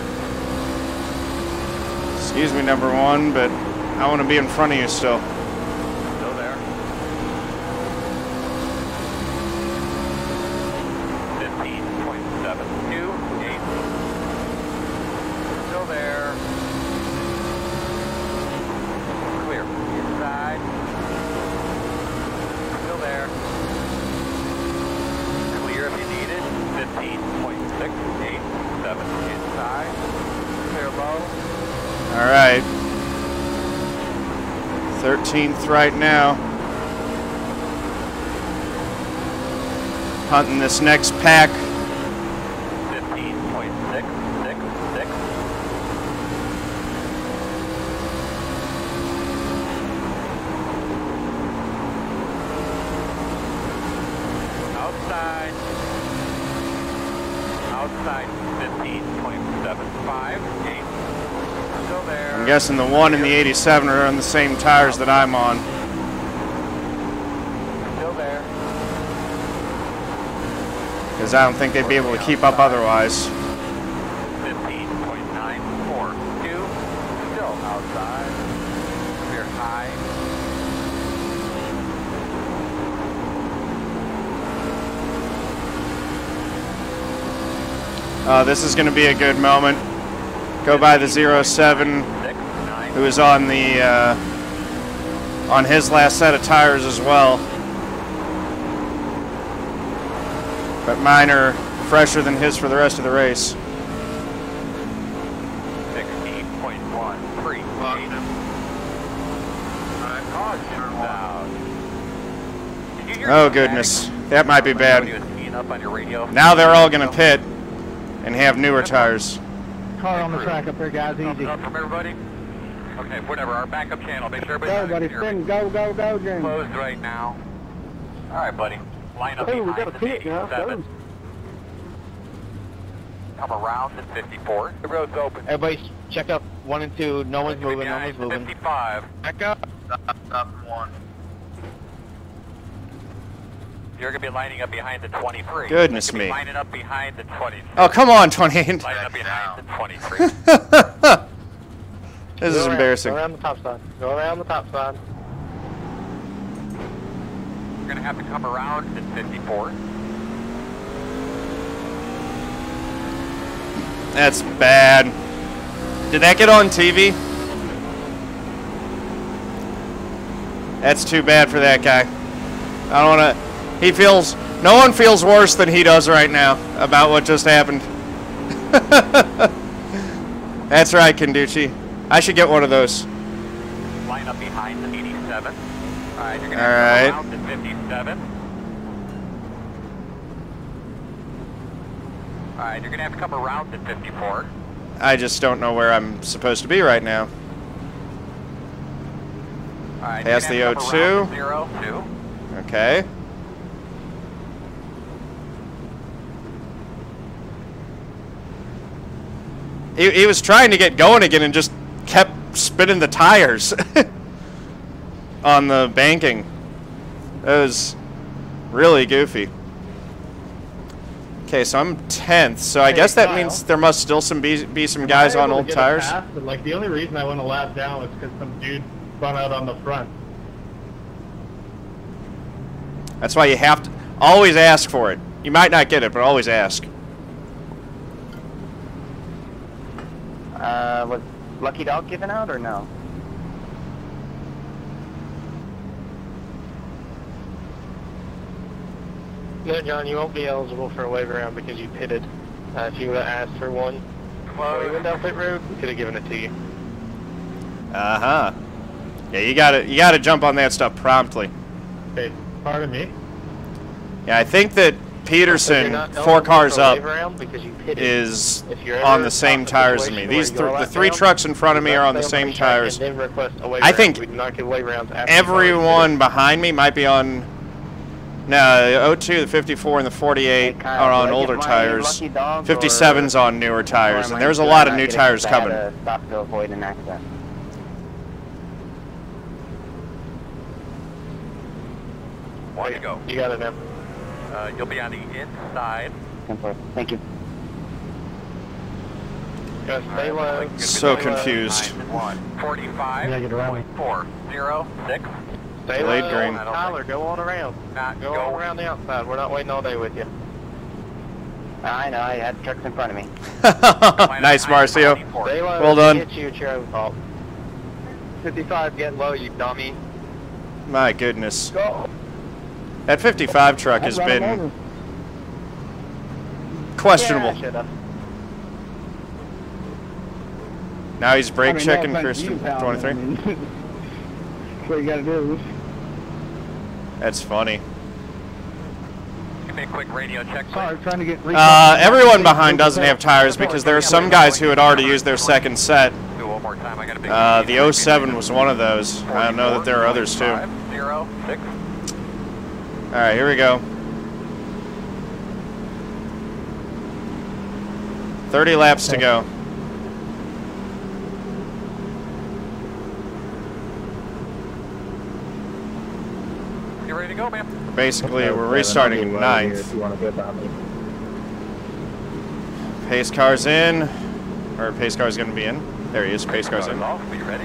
Excuse me, number 1, but I want to be in front of you still.
Still there. 15.728. Still there. Clear. Inside. Still there. Clear if you need it. 15.687. Inside. Clear low.
All right. 13th right now. Hunting this next pack.
15.666. Outside. Outside. 15.758. Still there.
I'm guessing the 1 and the 87 are on the same tires that I'm on.
Still there.
Because I don't think they'd be able to keep up otherwise.
15.942. Still outside. Clear high.
This is going to be a good moment. Go by the 07, who is on the on his last set of tires as well. But mine are fresher than his for the rest of the race.
16.138.
Oh goodness, that might be bad.
Up on your radio.
Now they're all going to pit and have newer tires.
Car on the track up there, guys, easy.
Up from everybody? Okay, whatever, our backup channel. Make sure everybody
Go, buddy, spin, go, go, go, James.
closed right now. All right, buddy. Line up behind the 87. Come around at 54. The road's open.
Everybody check up 1 and 2. No one's moving. No one's moving.
55.
Back up. Stop 1.
You're going to be lining up behind the 23.
Goodness me.
Lining up behind the 23.
Oh, come on, 28.
Lining up behind the 23.
This is embarrassing.
Go around the top side. Go around the top side.
You're going to have to come around at 54.
That's bad. Did that get on TV? That's too bad for that guy. I don't want to... He feels... No one feels worse than he does right now about what just happened. That's right, Kenducci. I should get one of those.
Line up behind the 87. Alright, you're going to
have
to come around at 57. Alright, you're going to have to come around at 54.
I just don't know where I'm supposed to be right now.
Alright,
past the O2.
0, 2.
Okay. He was trying to get going again and just kept spinning the tires on the banking. That was really goofy. Okay, so I'm 10th, so I guess that means there must still be some guys on old tires.
But, like, the only reason I went a lap down was because some dude spun out on the front.
That's why you have to always ask for it. You might not get it, but always ask.
Was Lucky Dog given out or no?
No, John, you won't be eligible for a wave around because you pitted. If you would have asked for one before you went down pit road, we could have given it to you.
Uh-huh. Yeah, you gotta jump on that stuff promptly.
Hey, pardon me?
Yeah, I think that Peterson, 4 cars up, is on the same tires as me. The 3 trucks in front of me are on the same tires. I think everyone behind me might be on... No, the O2, the 54, and the 48 are on older tires. 57's on newer tires, and there's a lot of new tires coming.
Stop to avoid an accident.
One to go.
You got it now.
You'll be on the inside.
Thank you.
Stay low.
So confused.
45.406.
Stay
Delayed
low.
green.
Tyler, go on around. Go on around the outside. We're not waiting all day with you.
I know, I had trucks in front of me.
Nice, Marcio.
Stay low.
Well done.
Hit you at your own fault. 55, get low, you dummy.
My goodness.
Go.
That 55 truck has been questionable.
Yeah,
Now he's brake checking for 23.
What you gotta do.
That's funny.
Give me a quick radio check.
Sorry, trying to get...
Everyone behind doesn't have tires because there are some guys who had already used their second set.
Do one more time. I got a big
The 07 was one of those. I know that there are others too.
506.
Alright, here we go. 30 laps to go.
You ready to go, man?
Basically, we're restarting in 9th. Pace car's in. Or pace car's going to be in. There he is. Pace car's in.
Off. Be ready.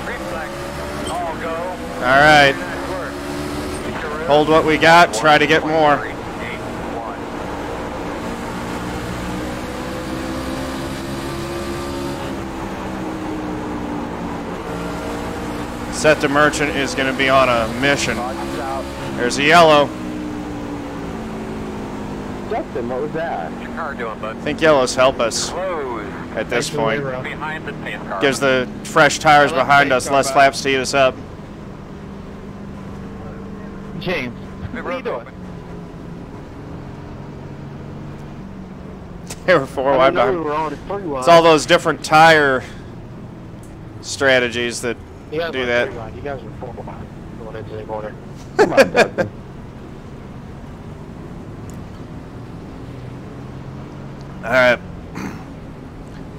Green flag. All go.
Alright. Hold what we got. Try to get more. Set the Merchant is going to be on a mission. There's a yellow.
Justin, what was that?
What's your car doing, bud?
I think yellows help us at this point.
Behind the pace car.
Gives the fresh tires behind us less laps to eat us up.
James,
what are you doing?
They were 4 wide behind. It's all those different tire strategies that do that.
You guys are 4 behind. going into the corner.
Come on, Dustin.
All right.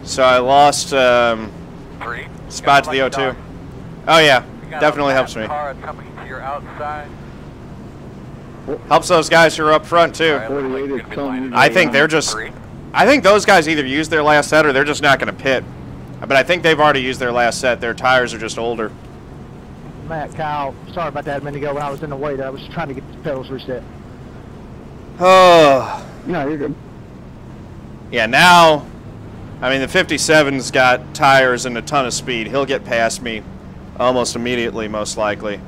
So I lost spot to the O2. Oh yeah, definitely helps me.
Car coming to your outside.
Helps those guys who are up front too.
48 is coming.
I think they're just. I think those guys either used their last set or they're just not going to pit. But I think they've already used their last set. Their tires are just older.
Matt, Kyle, sorry about that a minute ago when I was in the way. I was trying to get the pedals reset.
Oh.
No, you're good.
Yeah, now, I mean, the 57's got tires and a ton of speed. He'll get past me almost immediately, most likely.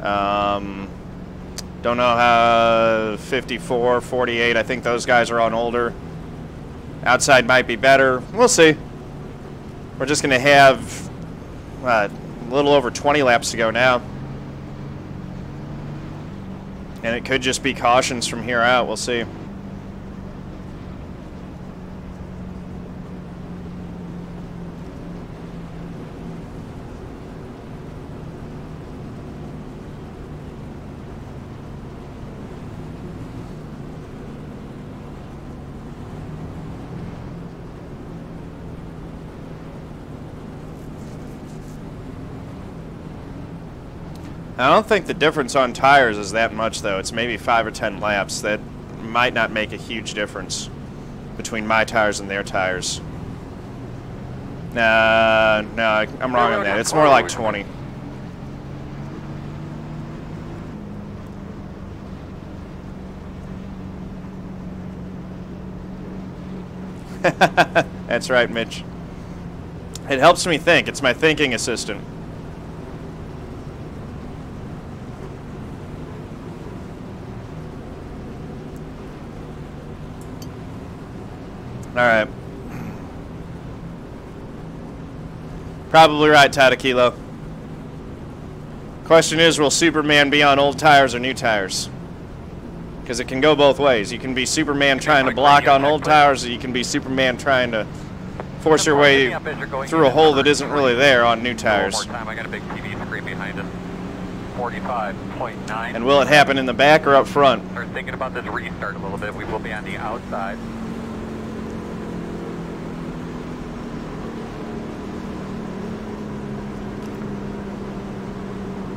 Don't know how 54, 48, I think those guys are on older. Outside might be better. We'll see. We're just going to have a little over 20 laps to go now. And it could just be cautions from here out. We'll see. I don't think the difference on tires is that much, though. It's maybe 5 or 10 laps. That might not make a huge difference between my tires and their tires. No, I'm wrong on that. It's more like 20. That's right, Mitch. It helps me think. It's my thinking assistant. All right. Probably right, Tadakilo. Question is, will Superman be on old tires or new tires? Because it can go both ways. You can be Superman trying to block on old tires, or you can be Superman trying to force your way through a hole that isn't really there on new tires.
One more time, I got a big TV screen behind us. 45.9.
And will it happen in the back or up front?
Start thinking about this restart a little bit. We will be on the outside.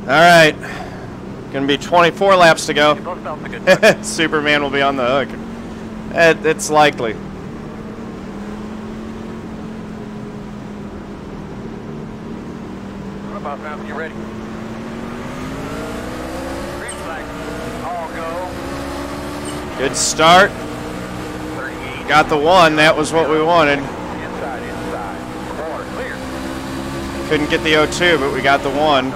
All right, gonna be 24 laps to go. Superman will be on the hook. It's likely.
What about now? You ready? Green flag. All go.
Good start.
38.
Got the one. That was what we wanted.
Inside. 4, clear.
Couldn't get the O2, but we got the one.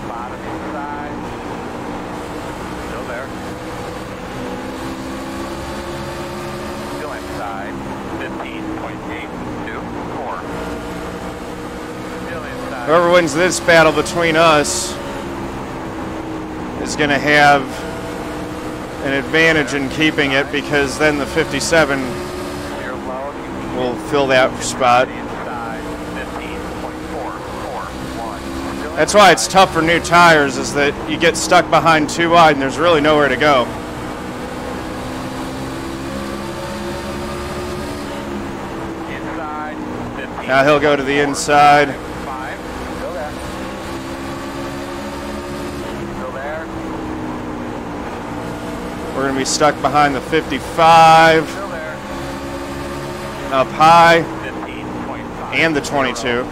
Whoever wins this battle between us is going to have an advantage in keeping it, because then the 57 will fill that spot. That's why it's tough for new tires, is that you get stuck behind too wide and there's really nowhere to go. Now he'll go to the inside. We're going to be stuck behind the 55, up high, and the 22.
Still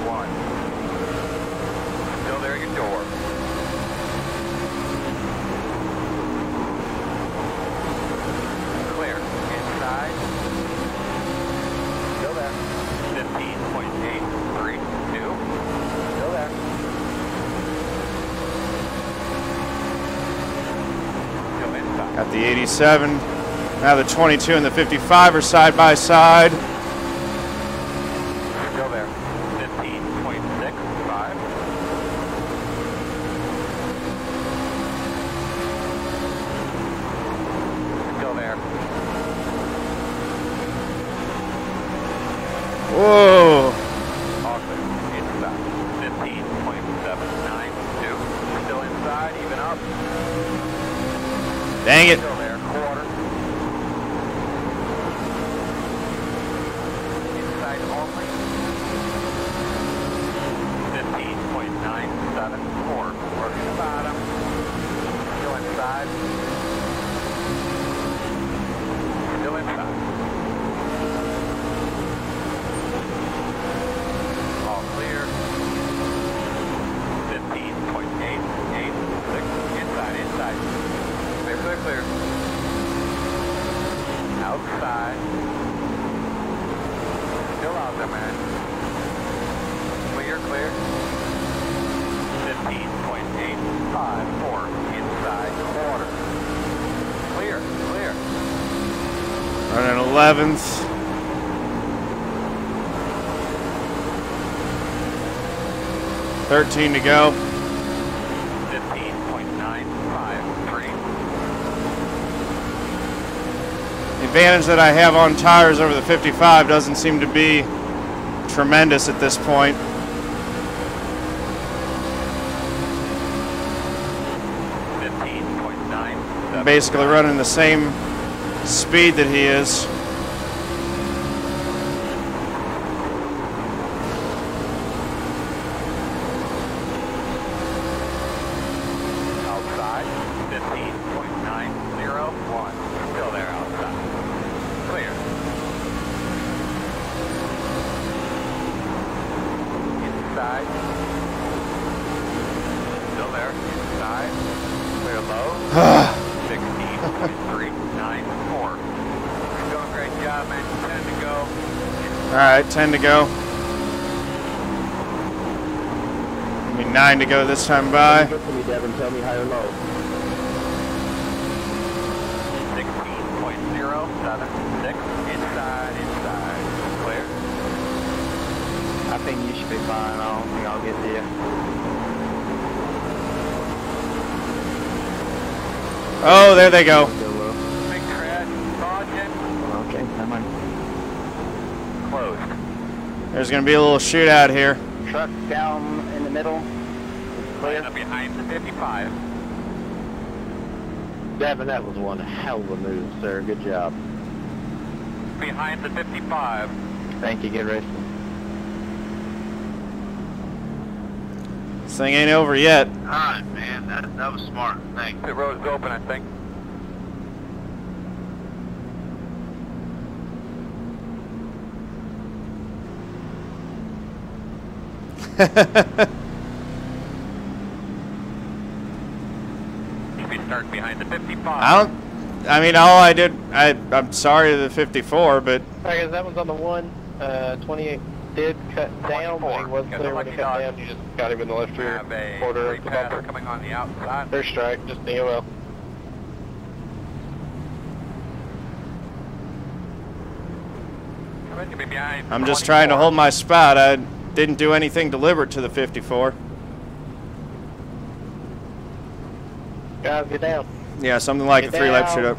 there, your door. Clear. Inside. Still there. 15.832. Still there.
Got the 87. Now the 22 and the 55 are side by side.
Still there. 15.65. Still there.
Whoa.
All clear. Inside. 15.792. Still inside. Even up.
Dang it.
Still there, quarter. Inside only. 15.974. Working the bottom. Still inside. Still inside. All clear. 15.886. Inside. Clear. Outside. Still out there, man. Clear. 15.854. Inside quarter. Clear.
Running 11th. $13 to go.
15.953.
The advantage that I have on tires over the 55 doesn't seem to be tremendous at this point. I'm basically running the same speed that he is.
Outside. 15.901. Still there outside. Clear. Inside. Still there. Inside. Clear low. 16.394. You're doing a great job, man. 10 to go.
All right, 10 to go. I mean, 9 to go this time by.
Look for me, Devin. Tell me high or low.
16.076. Inside. Clear.
I think you should be fine. I don't think I'll get to you.
Oh, there they go.
Big crash. Sergeant.
Okay, never mind.
Closed.
There's going to be a little shootout here.
Truck down in the middle.
Clear. Behind the 55.
Devin, that was one hell of a move, sir. Good job.
Behind the 55.
Thank you, good racing.
This thing ain't over yet.
Alright, man, that was smart. Thanks.
The road's open, I think. Should be starting behind the 55.
I mean, all I did, I'm sorry to the 54, but
Alright, guys, that one's on the 1. 28 did cut down, but he was clear when he cut down. You just got him in the left rear
Have a
quarter of the
repasser
bumper.
coming on the outside.
First strike, just DOL.
I'm just trying to hold my spot. I didn't do anything deliberate to the 54.
Guys, get down.
Yeah, something like
Get
a 3-lap
down.
shoot up.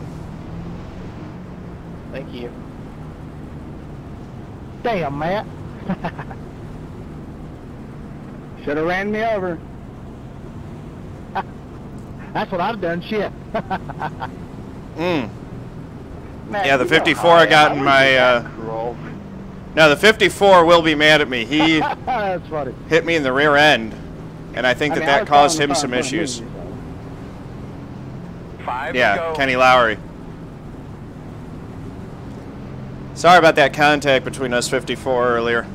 Thank you.
Damn, Matt. Should have ran me over. That's what I've done, shit.
Mm.
Matt,
Yeah, the
you know
54
how
I got in
am.
my, no, the 54 will be mad at me. He
That's funny.
hit me in the rear end, and I think
I mean, I
that
was
caused
following
him
the
some
car in front of
issues.
me, so.
5 to
Yeah,
go.
Kenny Lowry. Sorry about that contact between us 54 earlier.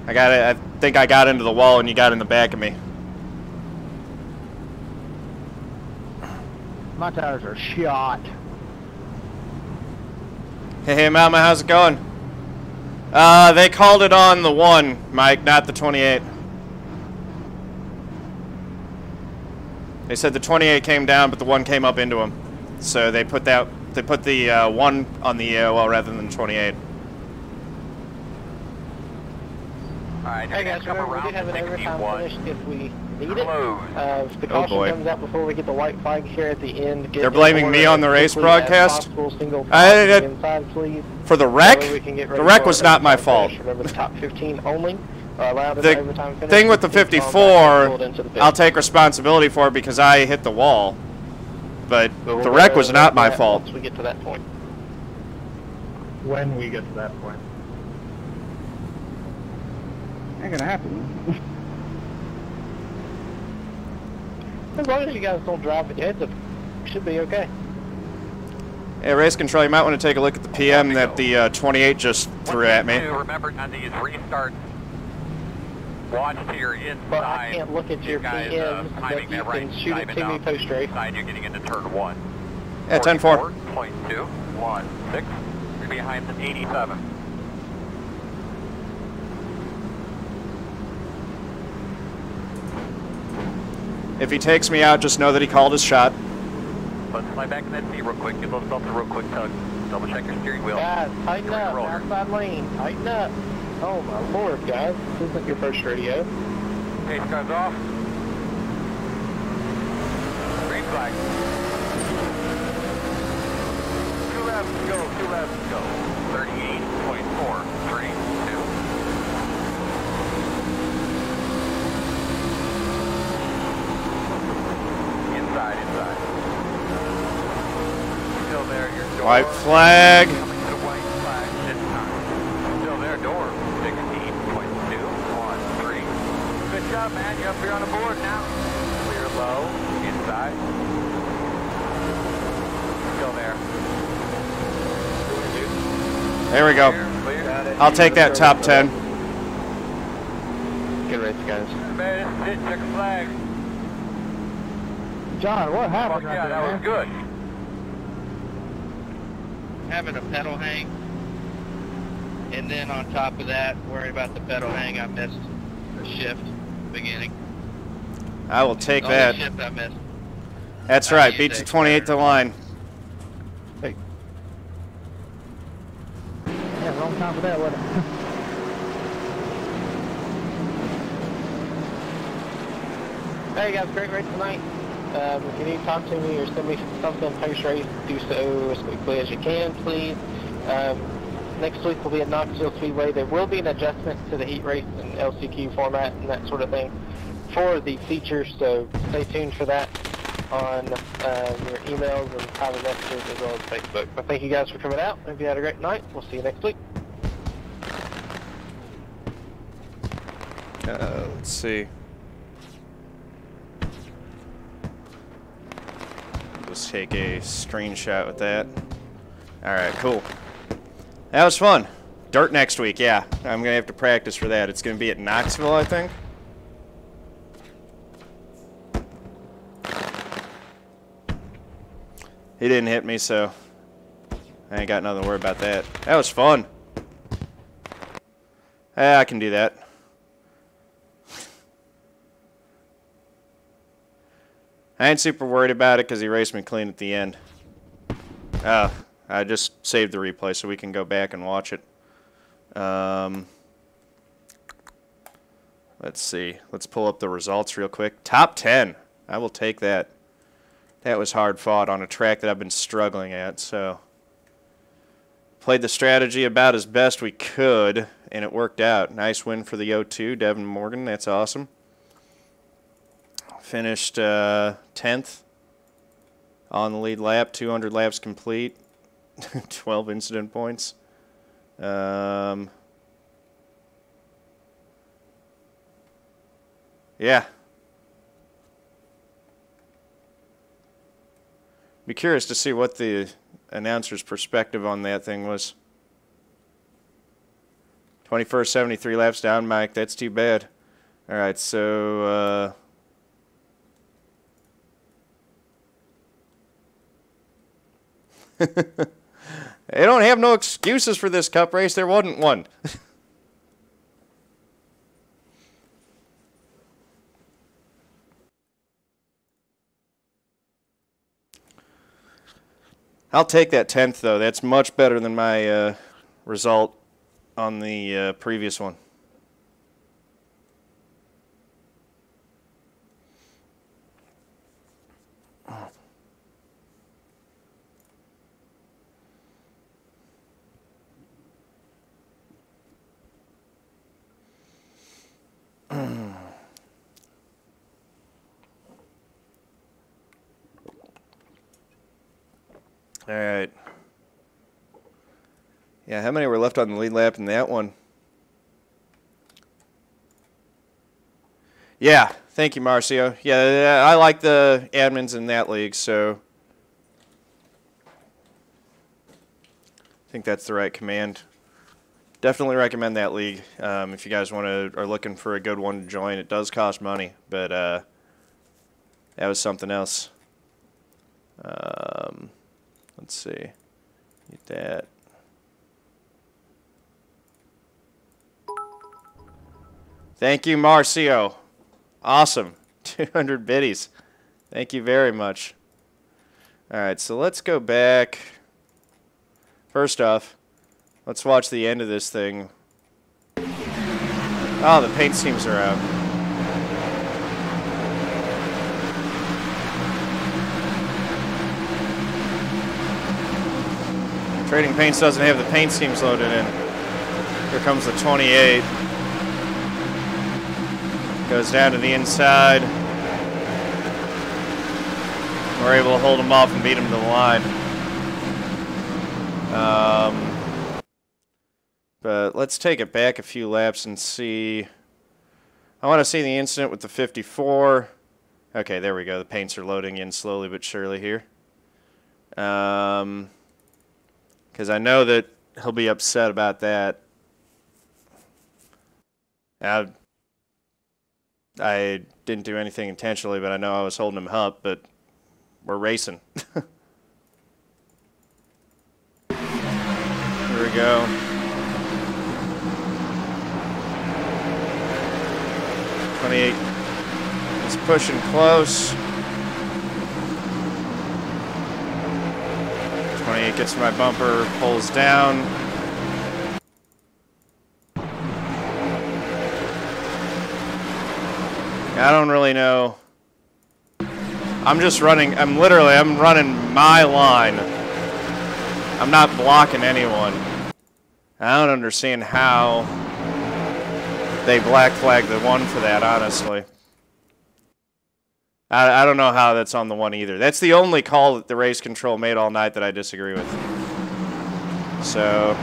I think I got into the wall and you got in the back of me.
My tires are shot.
Hey, Mama, how's it going? They called it on the 1, Mike, not the 28. They said the 28 came down, but the 1 came up into him. So they put the 1 on the EOL rather than the 28.
Alright,
Hey guys, remember we did have an overtime finish if we need it. If the caution
boy.
comes out before we get the white flag here at the end, get
They're blaming
in
me
order
on the
as
race
quickly as
broadcast?
possible, single
I-
file to the inside, please.
For the wreck?
That way we can get
The
ready
wreck
for
was
our
not my
overtime
fault.
finish. Remember the top 15 only.
The thing with the 54, I'll take responsibility for it because I hit the wall. But the wreck was not my fault.
Once we get to that point.
When we get to that point.
Ain't gonna happen.
As long as you guys don't drive with your heads up, should be okay.
Hey, race control, you might want to take a look at the PM that the 28 just threw at me.
Remember on these restarts, watch to your inside.
But I can't look at your PM, but you can shoot it to me post-race.
You're getting into turn 1.
Yeah, 10-4.
44.216. You're behind the 87.
If he takes me out, just know that he called his shot.
Let's slide back in that seat real quick. Give yourself a real quick tug. Double check your steering wheel.
Guys, tighten up. Outside lane. Tighten up. Oh my lord, guys. This isn't your first rodeo.
Pace car's off. Green flag. 2 laps to go. 2 laps to go. 38.432. Inside. Still there, your door.
White flag.
Coming to the white flag this time. Still there, door. 16.213. Good job, man. You're up here on the board now. Clear low. Inside. Still there.
There we go.
Clear.
I'll take that top 10.
Good race, guys.
Man, this is it. Check the flag.
John, what happened
Fuck
right
yeah,
there,
that was
man?
good.
Having a pedal hang, and then on top of that, worried about the pedal hang, I missed the shift beginning.
I will take
The
that.
only shift I missed.
That's right. Beat you 28 to line.
Hey. Yeah, wrong time for that, wasn't it?
Hey guys, great race tonight. If you need to talk to me or send me something post-race, do so as quickly as you can, please. Next week will be at Knoxville Speedway. There will be an adjustment to the heat race and LCQ format and that sort of thing for the features, so stay tuned for that on your emails and private messages as well as Facebook. But thank you guys for coming out. Hope you had a great night. We'll see you next week.
Let's see. Just take a screenshot with that. Alright, cool. That was fun. Dirt next week, yeah. I'm going to have to practice for that. It's going to be at Knoxville, I think. He didn't hit me, so I ain't got nothing to worry about that. That was fun. I can do that. I ain't super worried about it because he raced me clean at the end. I just saved the replay so we can go back and watch it. Let's see. Let's pull up the results real quick. Top 10. I will take that. That was hard fought on a track that I've been struggling at, so played the strategy about as best we could, and it worked out. Nice win for the O2, Devin Morgan. That's awesome. Finished 10th on the lead lap, 200 laps complete, 12 incident points. Yeah. Be curious to see what the announcer's perspective on that thing was. 21st, 73 laps down, Mike. That's too bad. All right, so they don't have no excuses for this cup race. There wasn't one. I'll take that 10th, though. That's much better than my result on the previous one. All right. Yeah, how many were left on the lead lap in that one? Yeah, thank you, Marcio. Yeah, I like the admins in that league, so I think that's the right command. Definitely recommend that league if you guys are looking for a good one to join. It does cost money, but that was something else. Let's see. Get that. Thank you, Marcio. Awesome. 200 biddies. Thank you very much. All right, so let's go back. First off, let's watch the end of this thing. Oh, the paint schemes are out. Trading Paints doesn't have the paint schemes loaded in. Here comes the 28. Goes down to the inside. We're able to hold him off and beat him to the line. But let's take it back a few laps and see. I want to see the incident with the 54. Okay, there we go. The paints are loading in slowly but surely here. Because I know that he'll be upset about that. I didn't do anything intentionally, but I know I was holding him up, but we're racing. Here we go. He's pushing close. 28 gets my bumper, pulls down. I don't really know. I'm running my line. I'm not blocking anyone. I don't understand how they black flagged the one for that, honestly. I don't know how that's on the one either. That's the only call that the race control made all night that I disagree with. So,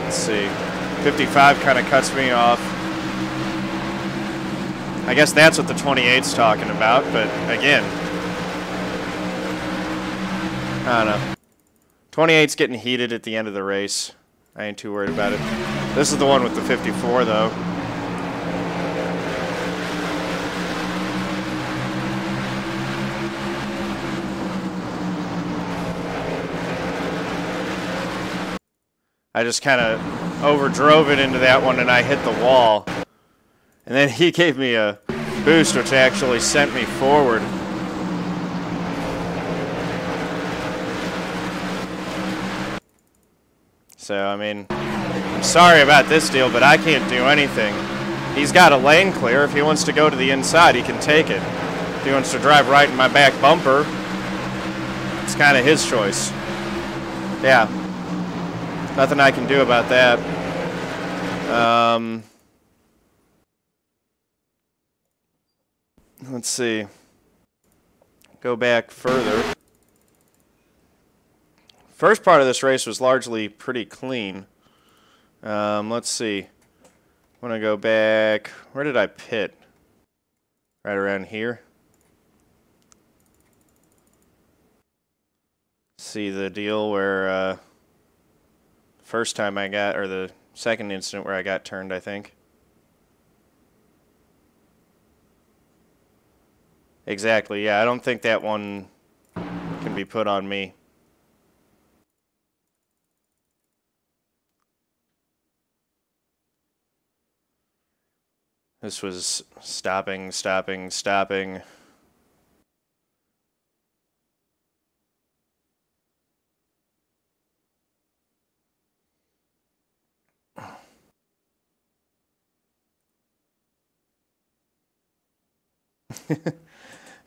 let's see. 55 kind of cuts me off. I guess that's what the 28's talking about, but again, I don't know. 28's getting heated at the end of the race. I ain't too worried about it. This is the one with the 54, though. I just kind of overdrove it into that one, and I hit the wall. And then he gave me a boost, which actually sent me forward. So, I mean, I'm sorry about this deal, but I can't do anything. He's got a lane clear. If he wants to go to the inside, he can take it. If he wants to drive right in my back bumper, it's kind of his choice. Yeah. Nothing I can do about that. Let's see. Go back further. First part of this race was largely pretty clean. Let's see. I want to go back. Where did I pit? Right around here. See the deal where first time I got, or the second incident where I got turned, I think. Exactly, yeah, I don't think that one can be put on me. This was stopping.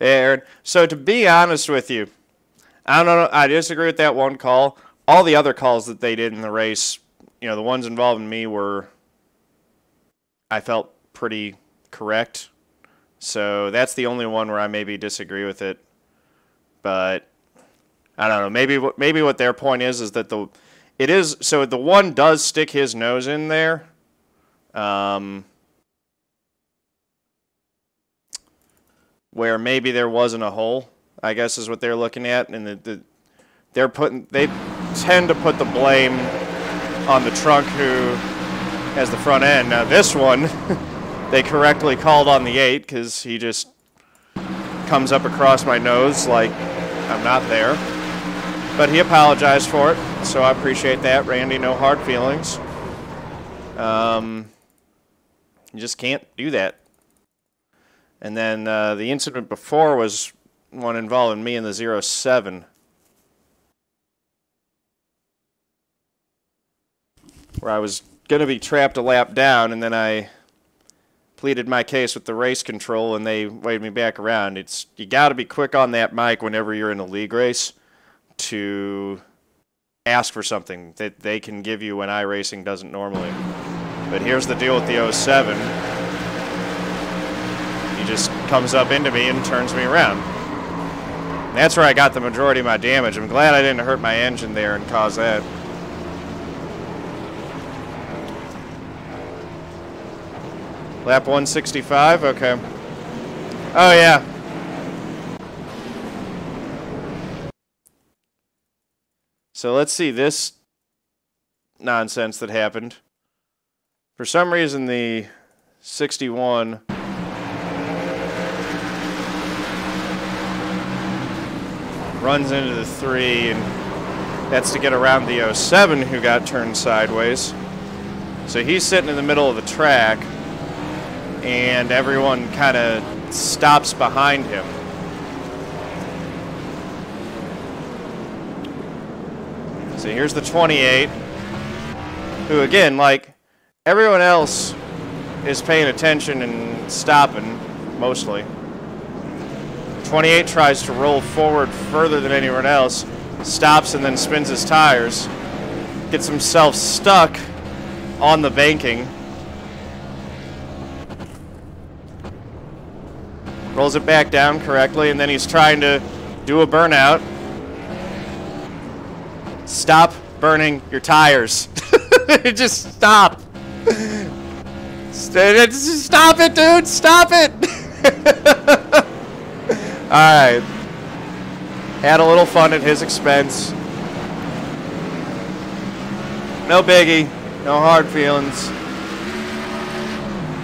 Aaron, so to be honest with you, I don't know, I disagree with that one call. All the other calls that they did in the race, you know, the ones involving me were, I felt pretty correct. So that's the only one where I maybe disagree with it. But I don't know. Maybe what their point is that the one does stick his nose in there. Where maybe there wasn't a hole, I guess is what they're looking at, and they tend to put the blame on the trunk who has the front end. Now this one, they correctly called on the 8 because he just comes up across my nose like I'm not there. But he apologized for it, so I appreciate that, Randy. No hard feelings. You just can't do that. And then the incident before was one involving me in the 07. Where I was going to be trapped a lap down, and then I pleaded my case with the race control, and they waved me back around. You got to be quick on that mic whenever you're in a league race to ask for something that they can give you when iRacing doesn't normally. But here's the deal with the 07. He just comes up into me and turns me around. And that's where I got the majority of my damage. I'm glad I didn't hurt my engine there and cause that. Lap 165, okay. Oh yeah. So let's see this nonsense that happened. For some reason the 61 runs into the 3, and that's to get around the 07 who got turned sideways. So he's sitting in the middle of the track, and everyone kind of stops behind him. So here's the 28, who again, like everyone else, is paying attention and stopping, mostly. 28 tries to roll forward further than anyone else, stops and then spins his tires, gets himself stuck on the banking, rolls it back down correctly, and then he's trying to do a burnout. Stop burning your tires. Just stop. Stop it, dude. Stop it. Alright. Had a little fun at his expense. No biggie. No hard feelings.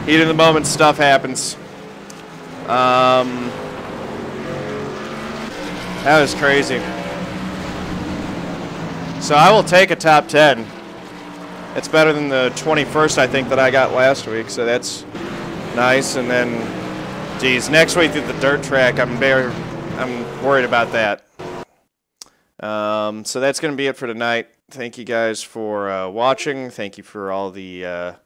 Heat of the moment stuff happens. That was crazy. So I will take a top 10. It's better than the 21st, I think, that I got last week, so that's nice. And then, geez, next week at the dirt track, I'm worried about that. So that's going to be it for tonight. Thank you guys for watching. Thank you for all the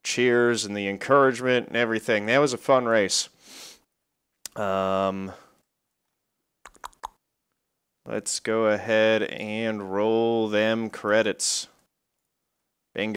cheers and the encouragement and everything. That was a fun race. Let's go ahead and roll them credits.